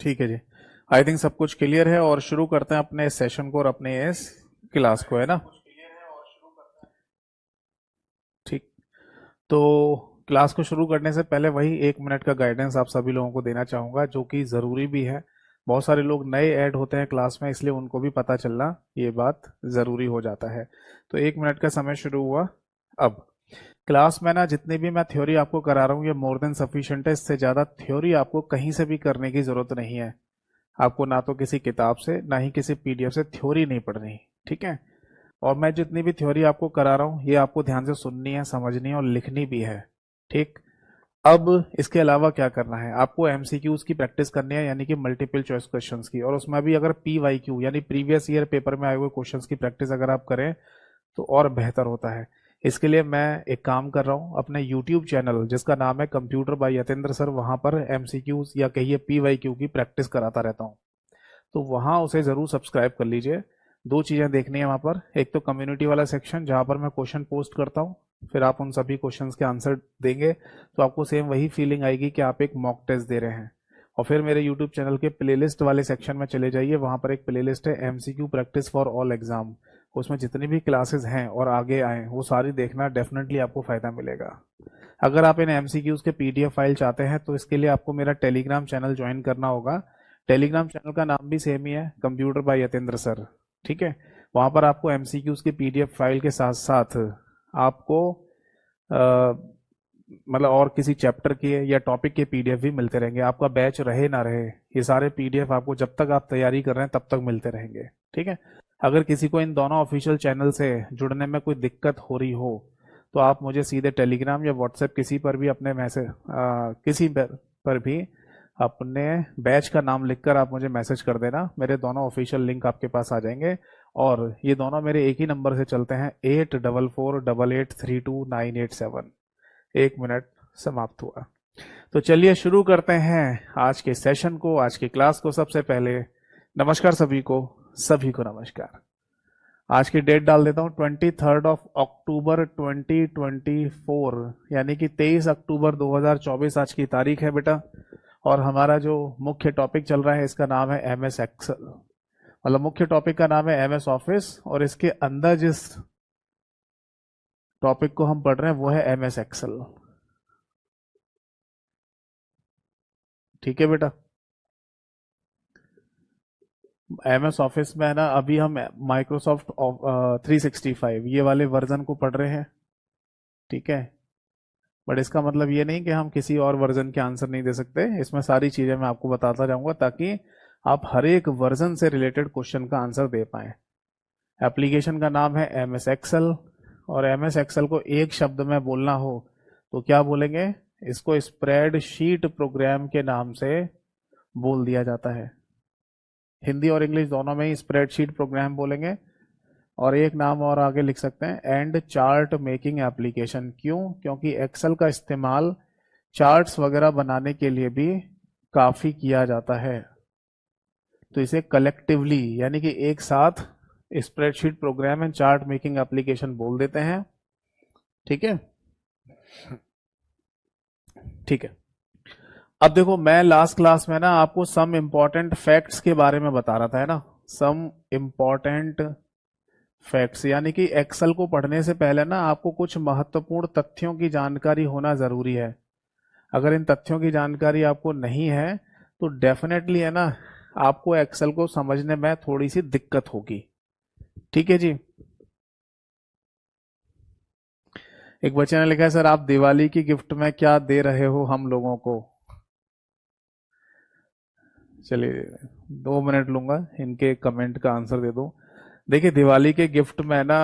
ठीक है जी। I think सब कुछ क्लियर है और शुरू करते हैं अपने सेशन को और अपने इस क्लास को, है ना। ठीक। तो क्लास को शुरू करने से पहले वही 1 मिनट का गाइडेंस आप सभी लोगों को देना चाहूँगा, जो कि ज़रूरी भी है। बहुत सारे लोग नए ऐड होते हैं क्लास में, इसलिए उनको भी पता चलना ये बात ज़रूरी हो जाता है। तो 1 मिनट का समय शुरू हुआ अब। क्लास में ना जितनी भी मैं थ्योरी आपको करा रहा हूँ ये मोर देन सफिशिएंट है। इससे ज़्यादा थ्योरी आपको कहीं से भी करने की ज़रूरत नहीं है। आपको ना तो किसी किताब से ना ही किसी पीडीएफ से थ्योरी नहीं पढ़नी, ठीक है। और मैं जितनी भी थ्योरी आपको करा रहा हूँ ये आपको ध्यान से सुननी है, समझनी है और लिखनी भी है, ठीक। अब इसके अलावा क्या करना है, आपको एमसीक्यूज की प्रैक्टिस करनी है, यानी कि मल्टीपल चॉइस क्वेश्चंस की। और उसमें भी अगर पीवाईक्यू यानी प्रीवियस ईयर पेपर में आए हुए क्वेश्चंस की प्रैक्टिस अगर आप करें तो और बेहतर होता है। इसके लिए मैं एक काम कर रहा हूँ, अपने यूट्यूब चैनल जिसका नाम है कंप्यूटर बाय यतेंद्र सर, वहां पर एमसीक्यूज या कहिए पीवाईक्यू की प्रैक्टिस कराता रहता हूँ। तो वहां उसे जरूर सब्सक्राइब कर लीजिए। दो चीजें देखनी है वहां पर, एक तो कम्युनिटी वाला सेक्शन जहां पर मैं क्वेश्चन पोस्ट करता हूँ, फिर आप उन सभी क्वेश्चंस के आंसर देंगे तो आपको सेम वही फीलिंग आएगी कि आप एक मॉक टेस्ट दे रहे हैं। और फिर मेरे यूट्यूब चैनल के प्लेलिस्ट वाले सेक्शन में चले जाइए, वहां पर एक प्लेलिस्ट है MCQ practice for all exam. उसमें जितनी भी क्लासेस हैं और आगे आए वो सारी देखना, डेफिनेटली आपको फायदा मिलेगा। अगर आप इन एमसीक्यूज के पीडीएफ फाइल चाहते हैं तो इसके लिए आपको मेरा टेलीग्राम चैनल ज्वाइन करना होगा। टेलीग्राम चैनल का नाम भी सेम ही है, कंप्यूटर बाय यतेंद्र सर, ठीक है। वहां पर आपको एमसीक्यूज की पीडीएफ फाइल के साथ साथ आपको मतलब और किसी चैप्टर के या टॉपिक के पीडीएफ भी मिलते रहेंगे। आपका बैच रहे ना रहे, ये सारे पीडीएफ आपको जब तक आप तैयारी कर रहे हैं तब तक मिलते रहेंगे, ठीक है। अगर किसी को इन दोनों ऑफिशियल चैनल से जुड़ने में कोई दिक्कत हो रही हो तो आप मुझे सीधे टेलीग्राम या व्हाट्सएप किसी पर भी अपने मैसेज किसी पर भी अपने बैच का नाम लिखकर आप मुझे मैसेज कर देना। मेरे दोनों ऑफिशियल लिंक आपके पास आ जाएंगे और ये दोनों मेरे एक ही नंबर से चलते हैं, 8448832987। 1 मिनट समाप्त हुआ। तो चलिए शुरू करते हैं आज के सेशन को, आज की क्लास को। सबसे पहले नमस्कार सभी को नमस्कार। आज की डेट डाल देता हूँ, 23 अक्टूबर 2024, यानी कि 23 अक्टूबर 2024 आज की तारीख है बेटा। और हमारा जो मुख्य टॉपिक चल रहा है इसका नाम है एमएस एक्सेल। मतलब मुख्य टॉपिक का नाम है एमएस ऑफिस और इसके अंदर जिस टॉपिक को हम पढ़ रहे हैं वो है एमएस एक्सेल, ठीक है बेटा। एमएस ऑफिस में है ना, अभी हम माइक्रोसॉफ्ट 365 ये वाले वर्जन को पढ़ रहे हैं, ठीक है। बट इसका मतलब ये नहीं कि हम किसी और वर्जन के आंसर नहीं दे सकते। इसमें सारी चीजें मैं आपको बताता जाऊंगा ताकि आप हर एक वर्जन से रिलेटेड क्वेश्चन का आंसर दे पाए। एप्लीकेशन का नाम है एमएस एक्सेल और एमएस एक्सेल को एक शब्द में बोलना हो तो क्या बोलेंगे, इसको स्प्रेडशीट प्रोग्राम के नाम से बोल दिया जाता है। हिंदी और इंग्लिश दोनों में ही स्प्रेडशीट प्रोग्राम बोलेंगे। और एक नाम और आगे लिख सकते हैं, एंड चार्ट मेकिंग एप्लीकेशन। क्यों? क्योंकि एक्सेल का इस्तेमाल चार्ट्स वगैरह बनाने के लिए भी काफी किया जाता है। तो इसे कलेक्टिवली यानी कि एक साथ spreadsheet programme and chart making application बोल देते हैं, ठीक है। ठीक है। अब देखो, मैं लास्ट क्लास में ना आपको सम इंपॉर्टेंट फैक्ट्स के बारे में बता रहा था, है ना। सम इंपॉर्टेंट फैक्ट्स यानी कि एक्सेल को पढ़ने से पहले ना आपको कुछ महत्वपूर्ण तथ्यों की जानकारी होना जरूरी है। अगर इन तथ्यों की जानकारी आपको नहीं है तो डेफिनेटली है ना, आपको एक्सेल को समझने में थोड़ी सी दिक्कत होगी, ठीक है जी। एक बच्चे ने लिखा है, सर आप दिवाली की गिफ्ट में क्या दे रहे हो हम लोगों को। चलिए 2 मिनट लूंगा इनके कमेंट का आंसर दे दूं। देखिए, दिवाली के गिफ्ट में ना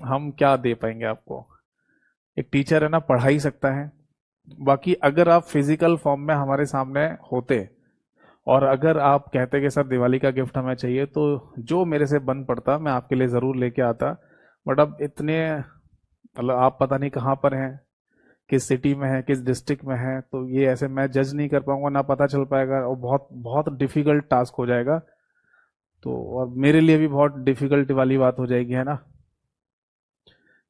हम क्या दे पाएंगे आपको। एक टीचर है ना पढ़ा ही सकता है। बाकी अगर आप फिजिकल फॉर्म में हमारे सामने होते और अगर आप कहते कि सर दिवाली का गिफ्ट हमें चाहिए, तो जो मेरे से बन पड़ता मैं आपके लिए ज़रूर लेके आता। बट अब इतने मतलब आप पता नहीं कहाँ पर हैं, किस सिटी में है, किस डिस्ट्रिक्ट में है, तो ये ऐसे मैं जज नहीं कर पाऊंगा, ना पता चल पाएगा और बहुत बहुत डिफिकल्ट टास्क हो जाएगा। तो और मेरे लिए भी बहुत डिफिकल्ट वाली बात हो जाएगी, है ना,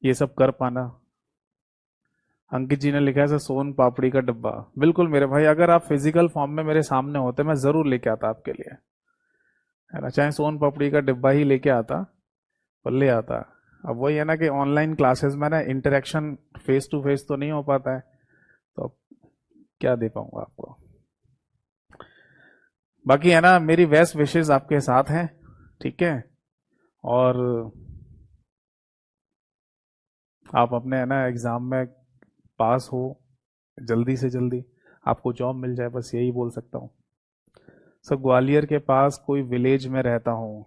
ये सब कर पाना। अंकित जी ने लिखा है सर सोन पापड़ी का डिब्बा। बिल्कुल मेरे भाई, अगर आप फिजिकल फॉर्म में मेरे सामने होते मैं जरूर लेके आता आपके लिए, है ना, चाहे सोन पापड़ी का डिब्बा ही लेके आता, पर ले आता। अब वही है ना कि ऑनलाइन क्लासेस में ना इंटरेक्शन फेस टू फेस तो नहीं हो पाता है, तो अब क्या दे पाऊंगा आपको। बाकी है ना, मेरी बेस्ट विशेष आपके साथ हैं, ठीक है। और आप अपने है ना एग्जाम में पास हो जल्दी से जल्दी, आपको जॉब मिल जाए, बस यही बोल सकता हूँ। सर ग्वालियर के पास कोई विलेज में रहता हूँ,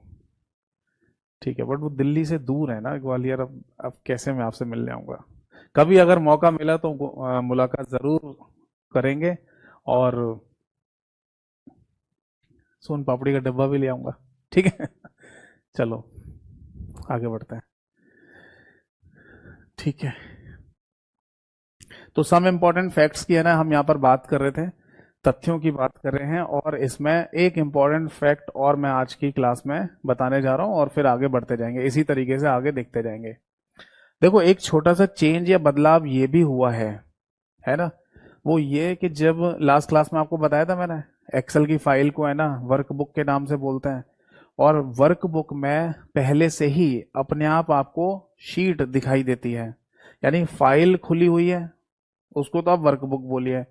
ठीक है, बट वो दिल्ली से दूर है ना ग्वालियर। अब कैसे मैं आपसे मिल जाऊंगा। कभी अगर मौका मिला तो मुलाकात जरूर करेंगे, और सोन पापड़ी का डब्बा भी ले आऊंगा, ठीक है। चलो आगे बढ़ते हैं, ठीक है। तो सम इम्पोर्टेंट फैक्ट्स की है ना हम यहाँ पर बात कर रहे थे, तथ्यों की बात कर रहे हैं, और इसमें एक इम्पॉर्टेंट फैक्ट और मैं आज की क्लास में बताने जा रहा हूँ, और फिर आगे बढ़ते जाएंगे इसी तरीके से आगे देखते जाएंगे। देखो एक छोटा सा चेंज या बदलाव ये भी हुआ है ना। वो ये कि जब लास्ट क्लास में आपको बताया था मैंने, एक्सेल की फाइल को है ना वर्कबुक के नाम से बोलते हैं, और वर्कबुक में पहले से ही अपने आप आपको शीट दिखाई देती है, यानी फाइल खुली हुई है, उसको तो आप वर्कबुक बोलिए,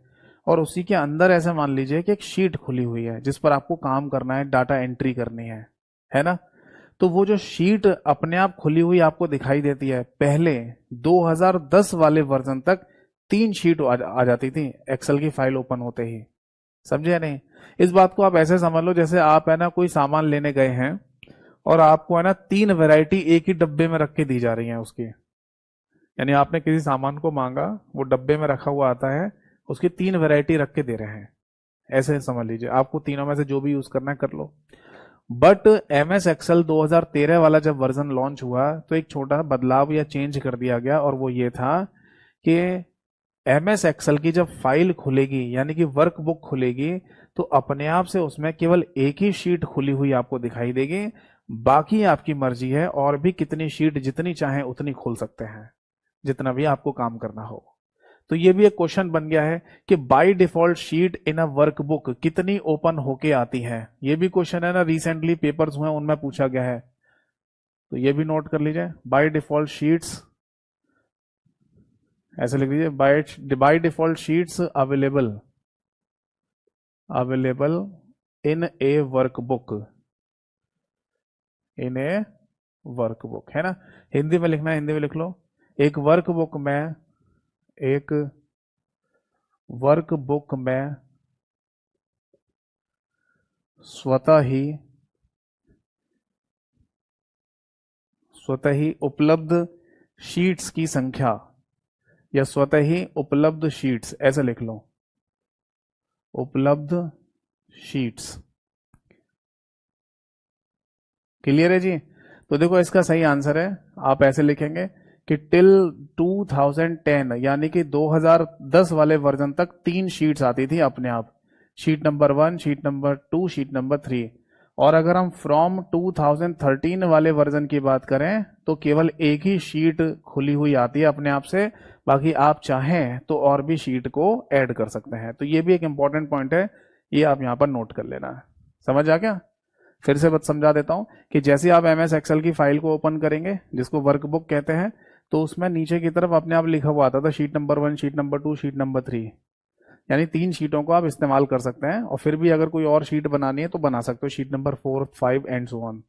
और उसी के अंदर ऐसे मान लीजिए कि एक शीट खुली हुई है जिस पर आपको काम करना है, डाटा एंट्री करनी है ना। तो वो जो शीट अपने आप खुली हुई आपको दिखाई देती है, पहले 2010 वाले वर्जन तक 3 शीट आ जाती थी एक्सेल की फाइल ओपन होते ही, समझे या नहीं। इस बात को आप ऐसे समझ लो जैसे आप है ना कोई सामान लेने गए हैं, और आपको है ना 3 वैरायटी एक ही डब्बे में रख के दी जा रही है उसकी, यानी आपने किसी सामान को मांगा, वो डब्बे में रखा हुआ आता है, उसकी 3 वैरायटी रख के दे रहे हैं, ऐसे समझ लीजिए, आपको तीनों में से जो भी यूज करना है कर लो। बट एम एस एक्सेल 2013 वाला जब वर्जन लॉन्च हुआ तो एक छोटा बदलाव या चेंज कर दिया गया, और वो ये था कि एम एस एक्सेल की जब फाइल खुलेगी यानी कि वर्कबुक खुलेगी, तो अपने आप से उसमें केवल एक ही शीट खुली हुई आपको दिखाई देगी, बाकी आपकी मर्जी है, और भी कितनी शीट जितनी चाहें उतनी खोल सकते हैं, जितना भी आपको काम करना हो। तो ये भी एक क्वेश्चन बन गया है कि by default sheet in a workbook कितनी ओपन होके आती है, ये भी क्वेश्चन है ना, रिसेंटली पेपर्स हुए उनमें पूछा गया है, तो ये भी नोट कर लीजिए। बाय डिफॉल्ट शीट्स, ऐसे लिख लीजिए, by default sheets available available in A workbook, in A workbook, है ना। हिंदी में लिखना है, हिंदी में लिख लो। एक वर्कबुक में, एक वर्कबुक में स्वतः ही स्वतः ही उपलब्ध शीट्स की संख्या, या स्वतः ही उपलब्ध शीट्स, ऐसे लिख लो, उपलब्ध शीट्स। क्लियर है जी। तो देखो इसका सही आंसर है, आप ऐसे लिखेंगे कि टिल 2010 यानी कि 2010 वाले वर्जन तक 3 शीट्स आती थी अपने आप, sheet number 1, sheet number 2, sheet number 3। और अगर हम फ्रॉम 2013 वाले वर्जन की बात करें तो केवल एक ही शीट खुली हुई आती है अपने आप से, बाकी आप चाहें तो और भी शीट को ऐड कर सकते हैं। तो ये भी एक इंपॉर्टेंट पॉइंट है, ये आप यहां पर नोट कर लेना है। समझ आ गया। फिर से बस समझा देता हूं कि जैसे आप एम एस एक्सेल की फाइल को ओपन करेंगे जिसको वर्कबुक कहते हैं, तो उसमें नीचे की तरफ अपने आप लिखा हुआ आता था sheet number 1, sheet number 2, sheet number 3, यानी 3 शीटों को आप इस्तेमाल कर सकते हैं, और फिर भी अगर कोई और शीट बनानी है तो बना सकते हो, sheet number 4, 5 and so on.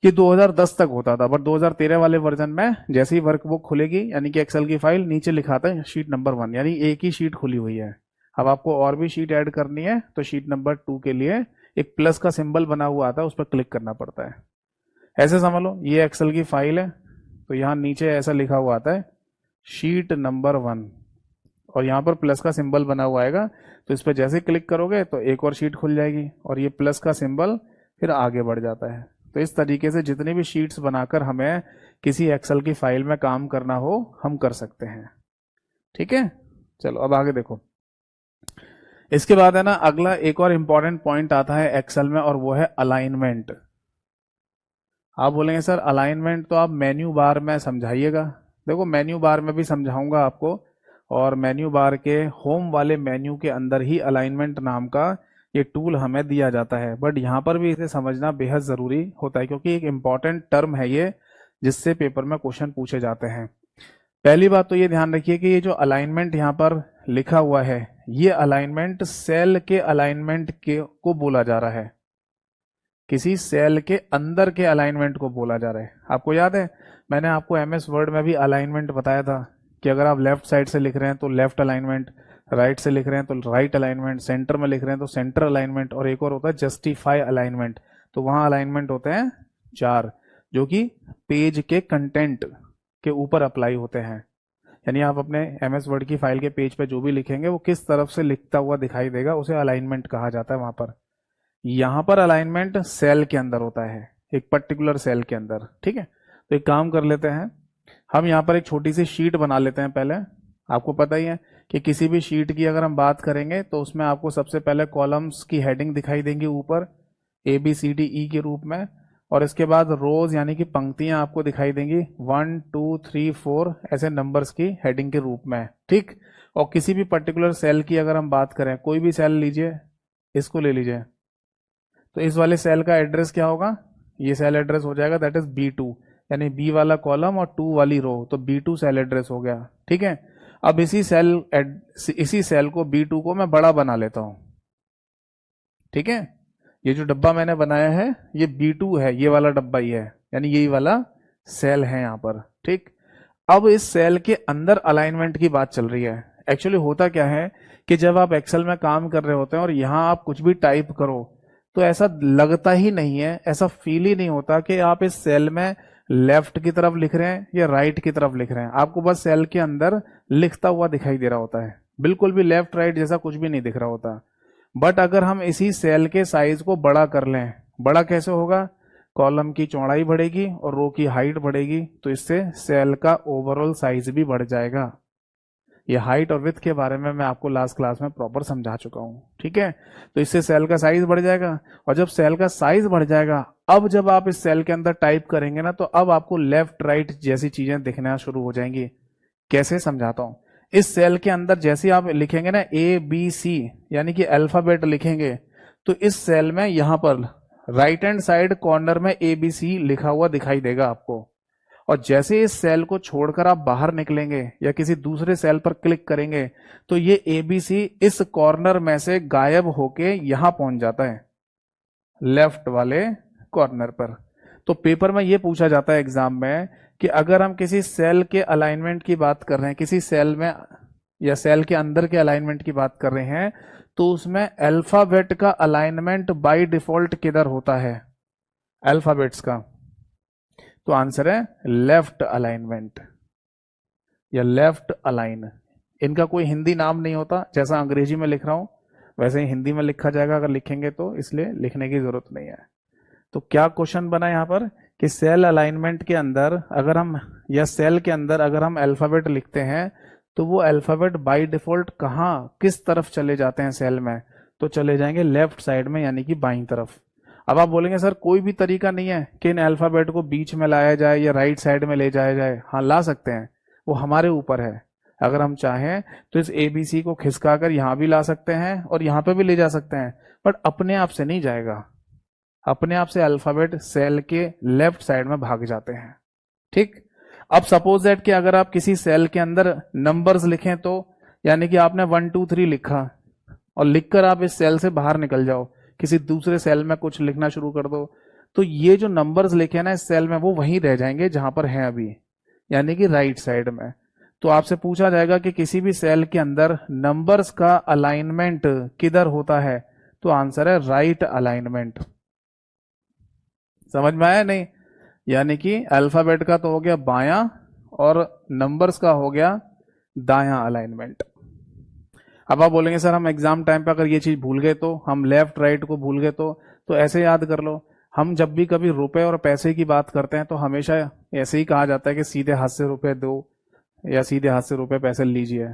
ये 2010 तक होता था, बट 2013 वाले वर्जन में जैसे ही वर्कबुक खुलेगी यानी कि एक्सेल की फाइल, नीचे लिखा था शीट नंबर 1, यानी एक ही शीट खुली हुई है। अब आपको और भी शीट ऐड करनी है तो शीट नंबर 2 के लिए एक प्लस का सिंबल बना हुआ आता है, उस पर क्लिक करना पड़ता है। ऐसे समझ लो ये एक्सेल की फाइल है, तो यहाँ नीचे ऐसा लिखा हुआ आता है शीट नंबर 1, और यहाँ पर प्लस का सिंबल बना हुआ आएगा, तो इस पर जैसे क्लिक करोगे तो एक और शीट खुल जाएगी, और ये प्लस का सिंबल फिर आगे बढ़ जाता है। तो इस तरीके से जितनी भी शीट्स बनाकर हमें किसी एक्सेल की फाइल में काम करना हो हम कर सकते हैं, ठीक है। चलो अब आगे देखो। इसके बाद है ना अगला एक और इंपॉर्टेंट पॉइंट आता है एक्सेल में, और वो है अलाइनमेंट। आप बोलेंगे सर अलाइनमेंट तो आप मेन्यू बार में समझाइएगा। देखो मेन्यू बार में भी समझाऊंगा आपको, और मेन्यू बार के होम वाले मेन्यू के अंदर ही अलाइनमेंट नाम का ये टूल हमें दिया जाता है। बट यहाँ पर भी इसे समझना बेहद ज़रूरी होता है, क्योंकि एक इम्पॉर्टेंट टर्म है ये, जिससे पेपर में क्वेश्चन पूछे जाते हैं। पहली बात तो ये ध्यान रखिए कि ये जो अलाइनमेंट यहाँ पर लिखा हुआ है, ये अलाइनमेंट सेल के अलाइनमेंट के को बोला जा रहा है, किसी सेल के अंदर के अलाइनमेंट को बोला जा रहा है। आपको याद है मैंने आपको एमएस वर्ड में भी अलाइनमेंट बताया था कि अगर आप लेफ्ट साइड से लिख रहे हैं तो लेफ्ट अलाइनमेंट, राइट से लिख रहे हैं तो राइट अलाइनमेंट, सेंटर में लिख रहे हैं तो सेंटर अलाइनमेंट, और एक और होता है जस्टिफाई अलाइनमेंट। तो वहां अलाइनमेंट होते हैं 4, जो कि पेज के कंटेंट के ऊपर अप्लाई होते हैं। यानी आप अपने एमएस वर्ड की फाइल के पेज पे जो भी लिखेंगे वो किस तरफ से लिखता हुआ दिखाई देगा, उसे अलाइनमेंट कहा जाता है वहां पर। यहां पर अलाइनमेंट सेल के अंदर होता है, एक पर्टिकुलर सेल के अंदर। ठीक है, तो एक काम कर लेते हैं, हम यहाँ पर एक छोटी सी शीट बना लेते हैं पहले। आपको पता ही है कि किसी भी शीट की अगर हम बात करेंगे तो उसमें आपको सबसे पहले कॉलम्स की हेडिंग दिखाई देंगी ऊपर ABCDE के रूप में, और इसके बाद रोज यानी कि पंक्तियां आपको दिखाई देंगी 1 2 3 4 ऐसे नंबर्स की हेडिंग के रूप में। ठीक, और किसी भी पर्टिकुलर सेल की अगर हम बात करें, कोई भी सेल लीजिए, इसको ले लीजिए, तो इस वाले सेल का एड्रेस क्या होगा, ये सेल एड्रेस हो जाएगा दैट इज B2, यानी B वाला कॉलम और 2 वाली रो, तो B2 सेल एड्रेस हो गया। ठीक है, अब इसी सेल को B2 को मैं बड़ा बना लेता हूं। ठीक है, ये जो डब्बा मैंने बनाया है ये B2 है, ये वाला डब्बा ही है, यानी यही वाला सेल है यहाँ पर। ठीक, अब इस सेल के अंदर अलाइनमेंट की बात चल रही है। एक्चुअली होता क्या है कि जब आप एक्सेल में काम कर रहे होते हैं और यहां आप कुछ भी टाइप करो तो ऐसा लगता ही नहीं है, ऐसा फील ही नहीं होता कि आप इस सेल में लेफ्ट की तरफ लिख रहे हैं या राइट की तरफ लिख रहे हैं। आपको बस सेल के अंदर लिखता हुआ दिखाई दे रहा होता है, बिल्कुल भी लेफ्ट राइट जैसा कुछ भी नहीं दिख रहा होता। बट अगर हम इसी सेल के साइज को बड़ा कर लें, बड़ा कैसे होगा, कॉलम की चौड़ाई बढ़ेगी और रो की हाइट बढ़ेगी, तो इससे सेल का ओवरऑल साइज भी बढ़ जाएगा। ये हाइट और विड्थ के बारे में मैं आपको लास्ट क्लास में प्रॉपर समझा चुका हूं। ठीक है, तो इससे सेल का साइज बढ़ जाएगा, और जब सेल का साइज बढ़ जाएगा, अब जब आप इस सेल के अंदर टाइप करेंगे ना, तो अब आपको लेफ्ट राइट जैसी चीजें दिखना शुरू हो जाएंगी। कैसे समझाता हूं, इस सेल के अंदर जैसे आप लिखेंगे ना ABC यानी कि अल्फाबेट लिखेंगे, तो इस सेल में यहां पर राइट हैंड साइड कॉर्नर में ABC लिखा हुआ दिखाई देगा आपको। और जैसे इस सेल को छोड़कर आप बाहर निकलेंगे या किसी दूसरे सेल पर क्लिक करेंगे, तो ये ABC इस कॉर्नर में से गायब होके यहां पहुंच जाता है, लेफ्ट वाले कॉर्नर पर। तो पेपर में ये पूछा जाता है एग्जाम में कि अगर हम किसी सेल के अलाइनमेंट की बात कर रहे हैं, किसी सेल में या सेल के अंदर के अलाइनमेंट की बात कर रहे हैं, तो उसमें अल्फाबेट का अलाइनमेंट बाय डिफॉल्ट किधर होता है, अल्फाबेट्स का, तो आंसर है लेफ्ट अलाइनमेंट या लेफ्ट अलाइन। इनका कोई हिंदी नाम नहीं होता, जैसा अंग्रेजी में लिख रहा हूं वैसे ही हिंदी में लिखा जाएगा अगर लिखेंगे तो, इसलिए लिखने की जरूरत नहीं है। तो क्या क्वेश्चन बना यहां पर कि सेल अलाइनमेंट के अंदर अगर हम, या सेल के अंदर अगर हम अल्फाबेट लिखते हैं, तो वो अल्फाबेट बाय डिफॉल्ट कहाँ किस तरफ चले जाते हैं सेल में, तो चले जाएंगे लेफ्ट साइड में, यानी कि बाईं तरफ। अब आप बोलेंगे सर कोई भी तरीका नहीं है कि इन अल्फाबेट को बीच में लाया जाए या राइट साइड में ले जाया जाए। हाँ ला सकते हैं, वो हमारे ऊपर है। अगर हम चाहें तो इस ABC को खिसका कर यहां भी ला सकते हैं और यहां पे भी ले जा सकते हैं, बट अपने आप से नहीं जाएगा, अपने आप से अल्फाबेट सेल के लेफ्ट साइड में भाग जाते हैं। ठीक, अब सपोज दैट कि अगर आप किसी सेल के अंदर नंबर्स लिखें, तो यानी कि आपने 1 2 3 लिखा और लिखकर आप इस सेल से बाहर निकल जाओ, किसी दूसरे सेल में कुछ लिखना शुरू कर दो, तो ये जो नंबर्स लिखे ना इस सेल में वो वहीं रह जाएंगे जहां पर हैं अभी, यानी कि राइट साइड में। तो आपसे पूछा जाएगा कि किसी भी सेल के अंदर नंबर्स का अलाइनमेंट किधर होता है, तो आंसर है राइट अलाइनमेंट। समझ में आया नहीं, यानी कि अल्फाबेट का तो हो गया बायां और नंबर्स का हो गया दायां अलाइनमेंट। अब आप बोलेंगे सर हम एग्जाम टाइम पे अगर ये चीज भूल गए, तो हम लेफ्ट राइट को भूल गए, तो ऐसे याद कर लो। हम जब भी कभी रुपए और पैसे की बात करते हैं तो हमेशा ऐसे ही कहा जाता है कि सीधे हाथ से रुपए दो या सीधे हाथ से रुपए पैसे लीजिए,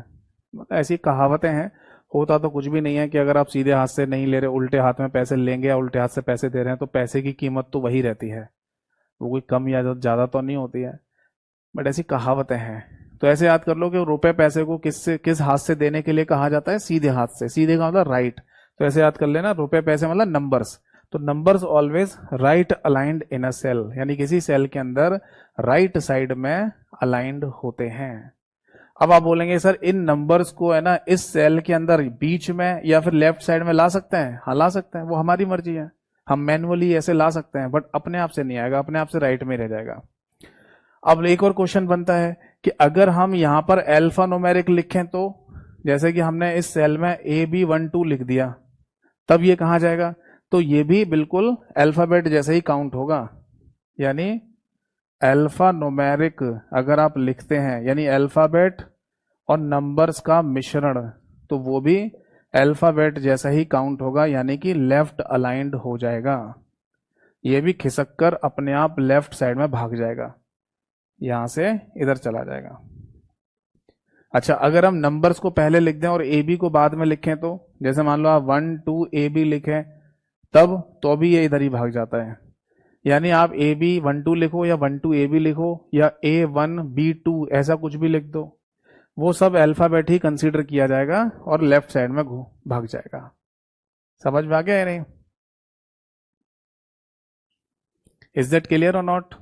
मतलब ऐसी कहावतें हैं। होता तो कुछ भी नहीं है कि अगर आप सीधे हाथ से नहीं ले रहे, उल्टे हाथ में पैसे लेंगे या उल्टे हाथ से पैसे दे रहे हैं, तो पैसे की कीमत तो वही रहती है, वो कोई कम या ज्यादा तो नहीं होती है, बट ऐसी कहावतें हैं। तो ऐसे याद कर लो कि रुपए पैसे को किस हाथ से देने के लिए कहा जाता है, सीधे हाथ से। सीधे का मतलब राइट। तो ऐसे याद कर लेना, रुपए पैसे मतलब नंबर्स। तो numbers always right aligned in a cell, यानी किसी सेल के अंदर राइट साइड में अलाइंड होते हैं। अब आप बोलेंगे सर इन नंबर्स को है ना इस सेल के अंदर बीच में या फिर लेफ्ट साइड में ला सकते हैं? हाँ ला सकते हैं, वो हमारी मर्जी है, हम मैनुअली ऐसे ला सकते हैं, बट अपने आप से नहीं आएगा, अपने आप से राइट में रह जाएगा। अब एक और क्वेश्चन बनता है कि अगर हम यहां पर अल्फा न्यूमेरिक लिखें तो, जैसे कि हमने इस सेल में AB12 लिख दिया, तब ये कहां जाएगा? तो ये भी बिल्कुल अल्फाबेट जैसे ही काउंट होगा, यानी अल्फा न्यूमेरिक अगर आप लिखते हैं यानी अल्फाबेट और नंबर्स का मिश्रण, तो वो भी अल्फाबेट जैसा ही काउंट होगा, यानी कि लेफ्ट अलाइंड हो जाएगा। ये भी खिसक कर अपने आप लेफ्ट साइड में भाग जाएगा, यहां से इधर चला जाएगा। अच्छा, अगर हम नंबर्स को पहले लिख दें और ए बी को बाद में लिखें तो, जैसे मान लो आप 1 2 AB लिखें तब, तो भी ये इधर ही भाग जाता है। यानी आप AB12 लिखो या 1 2 AB लिखो या A1B2 ऐसा कुछ भी लिख दो, वो सब अल्फाबेट ही कंसीडर किया जाएगा और लेफ्ट साइड में भाग जाएगा। समझ में आ गया या नहीं? इज दैट क्लियर और नॉट?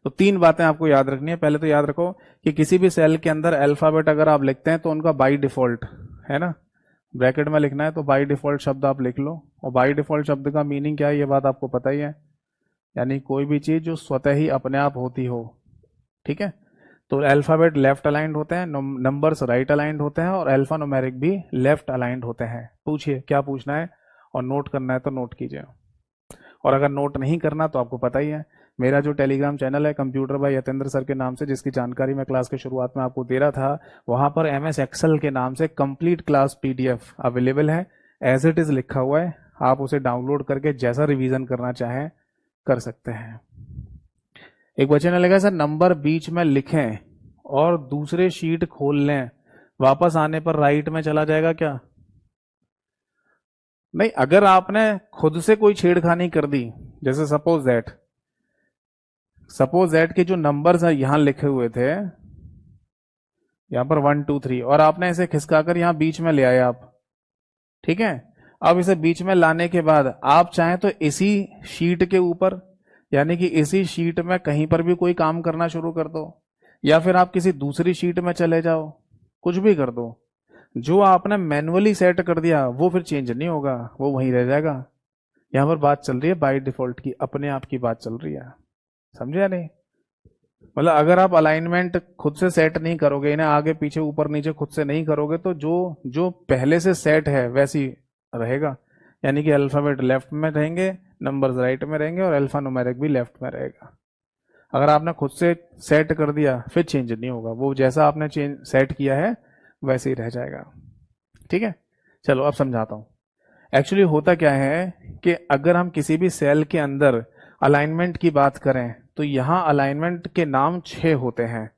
तो 3 बातें आपको याद रखनी है। पहले तो याद रखो कि किसी भी सेल के अंदर अल्फाबेट अगर आप लिखते हैं तो उनका बाय डिफॉल्ट है ना, ब्रैकेट में लिखना है, तो बाय डिफॉल्ट शब्द आप लिख लो। और बाय डिफॉल्ट शब्द का मीनिंग क्या है ये बात आपको पता ही है, यानी कोई भी चीज जो स्वतः ही अपने आप होती हो। ठीक है, तो अल्फाबेट लेफ्ट अलाइंड होते हैं, नंबर्स राइट अलाइंड होते हैं और अल्फा न्यूमेरिक भी लेफ्ट अलाइंड होते हैं। पूछिए क्या पूछना है, और नोट करना है तो नोट कीजिए, और अगर नोट नहीं करना तो आपको पता ही है मेरा जो टेलीग्राम चैनल है कंप्यूटर बाय यतेंद्र सर के नाम से, जिसकी जानकारी मैं क्लास के शुरुआत में आपको दे रहा था, वहां पर MS एक्सेल के नाम से कंप्लीट क्लास PDF अवेलेबल है, एज इट इज लिखा हुआ है। आप उसे डाउनलोड करके जैसा रिवीजन करना चाहें कर सकते हैं। एक बच्चे ने लिखा सर नंबर बीच में लिखें और दूसरे शीट खोल लें, वापस आने पर राइट में चला जाएगा क्या? नहीं, अगर आपने खुद से कोई छेड़खानी कर दी, जैसे सपोज दैट के जो नंबर्स है यहां लिखे हुए थे, यहां पर 1 2 3, और आपने इसे खिसकाकर यहां बीच में ले आए आप, ठीक है। अब इसे बीच में लाने के बाद आप चाहें तो इसी शीट के ऊपर, यानी कि इसी शीट में कहीं पर भी कोई काम करना शुरू कर दो, या फिर आप किसी दूसरी शीट में चले जाओ, कुछ भी कर दो। जो आपने मैनुअली सेट कर दिया वो फिर चेंज नहीं होगा, वो वहीं रह जाएगा। यहां पर बात चल रही है बाय डिफॉल्ट की, अपने आप की बात चल रही है, समझे या नहीं? मतलब अगर आप अलाइनमेंट खुद से सेट नहीं करोगे, इन्हें आगे पीछे ऊपर नीचे खुद से नहीं करोगे, तो जो जो पहले से सेट है वैसी रहेगा, यानी कि अल्फाबेट लेफ्ट में रहेंगे, नंबर्स राइट में रहेंगे और अल्फा न्यूमेरिक भी लेफ्ट में रहेगा। अगर आपने खुद से सेट कर दिया फिर चेंज नहीं होगा, वो जैसा आपने सेट किया है वैसे ही रह जाएगा। ठीक है, चलो अब समझाता हूं। एक्चुअली होता क्या है कि अगर हम किसी भी सेल के अंदर अलाइनमेंट की बात करें तो यहां अलाइनमेंट के नाम 6 होते हैं।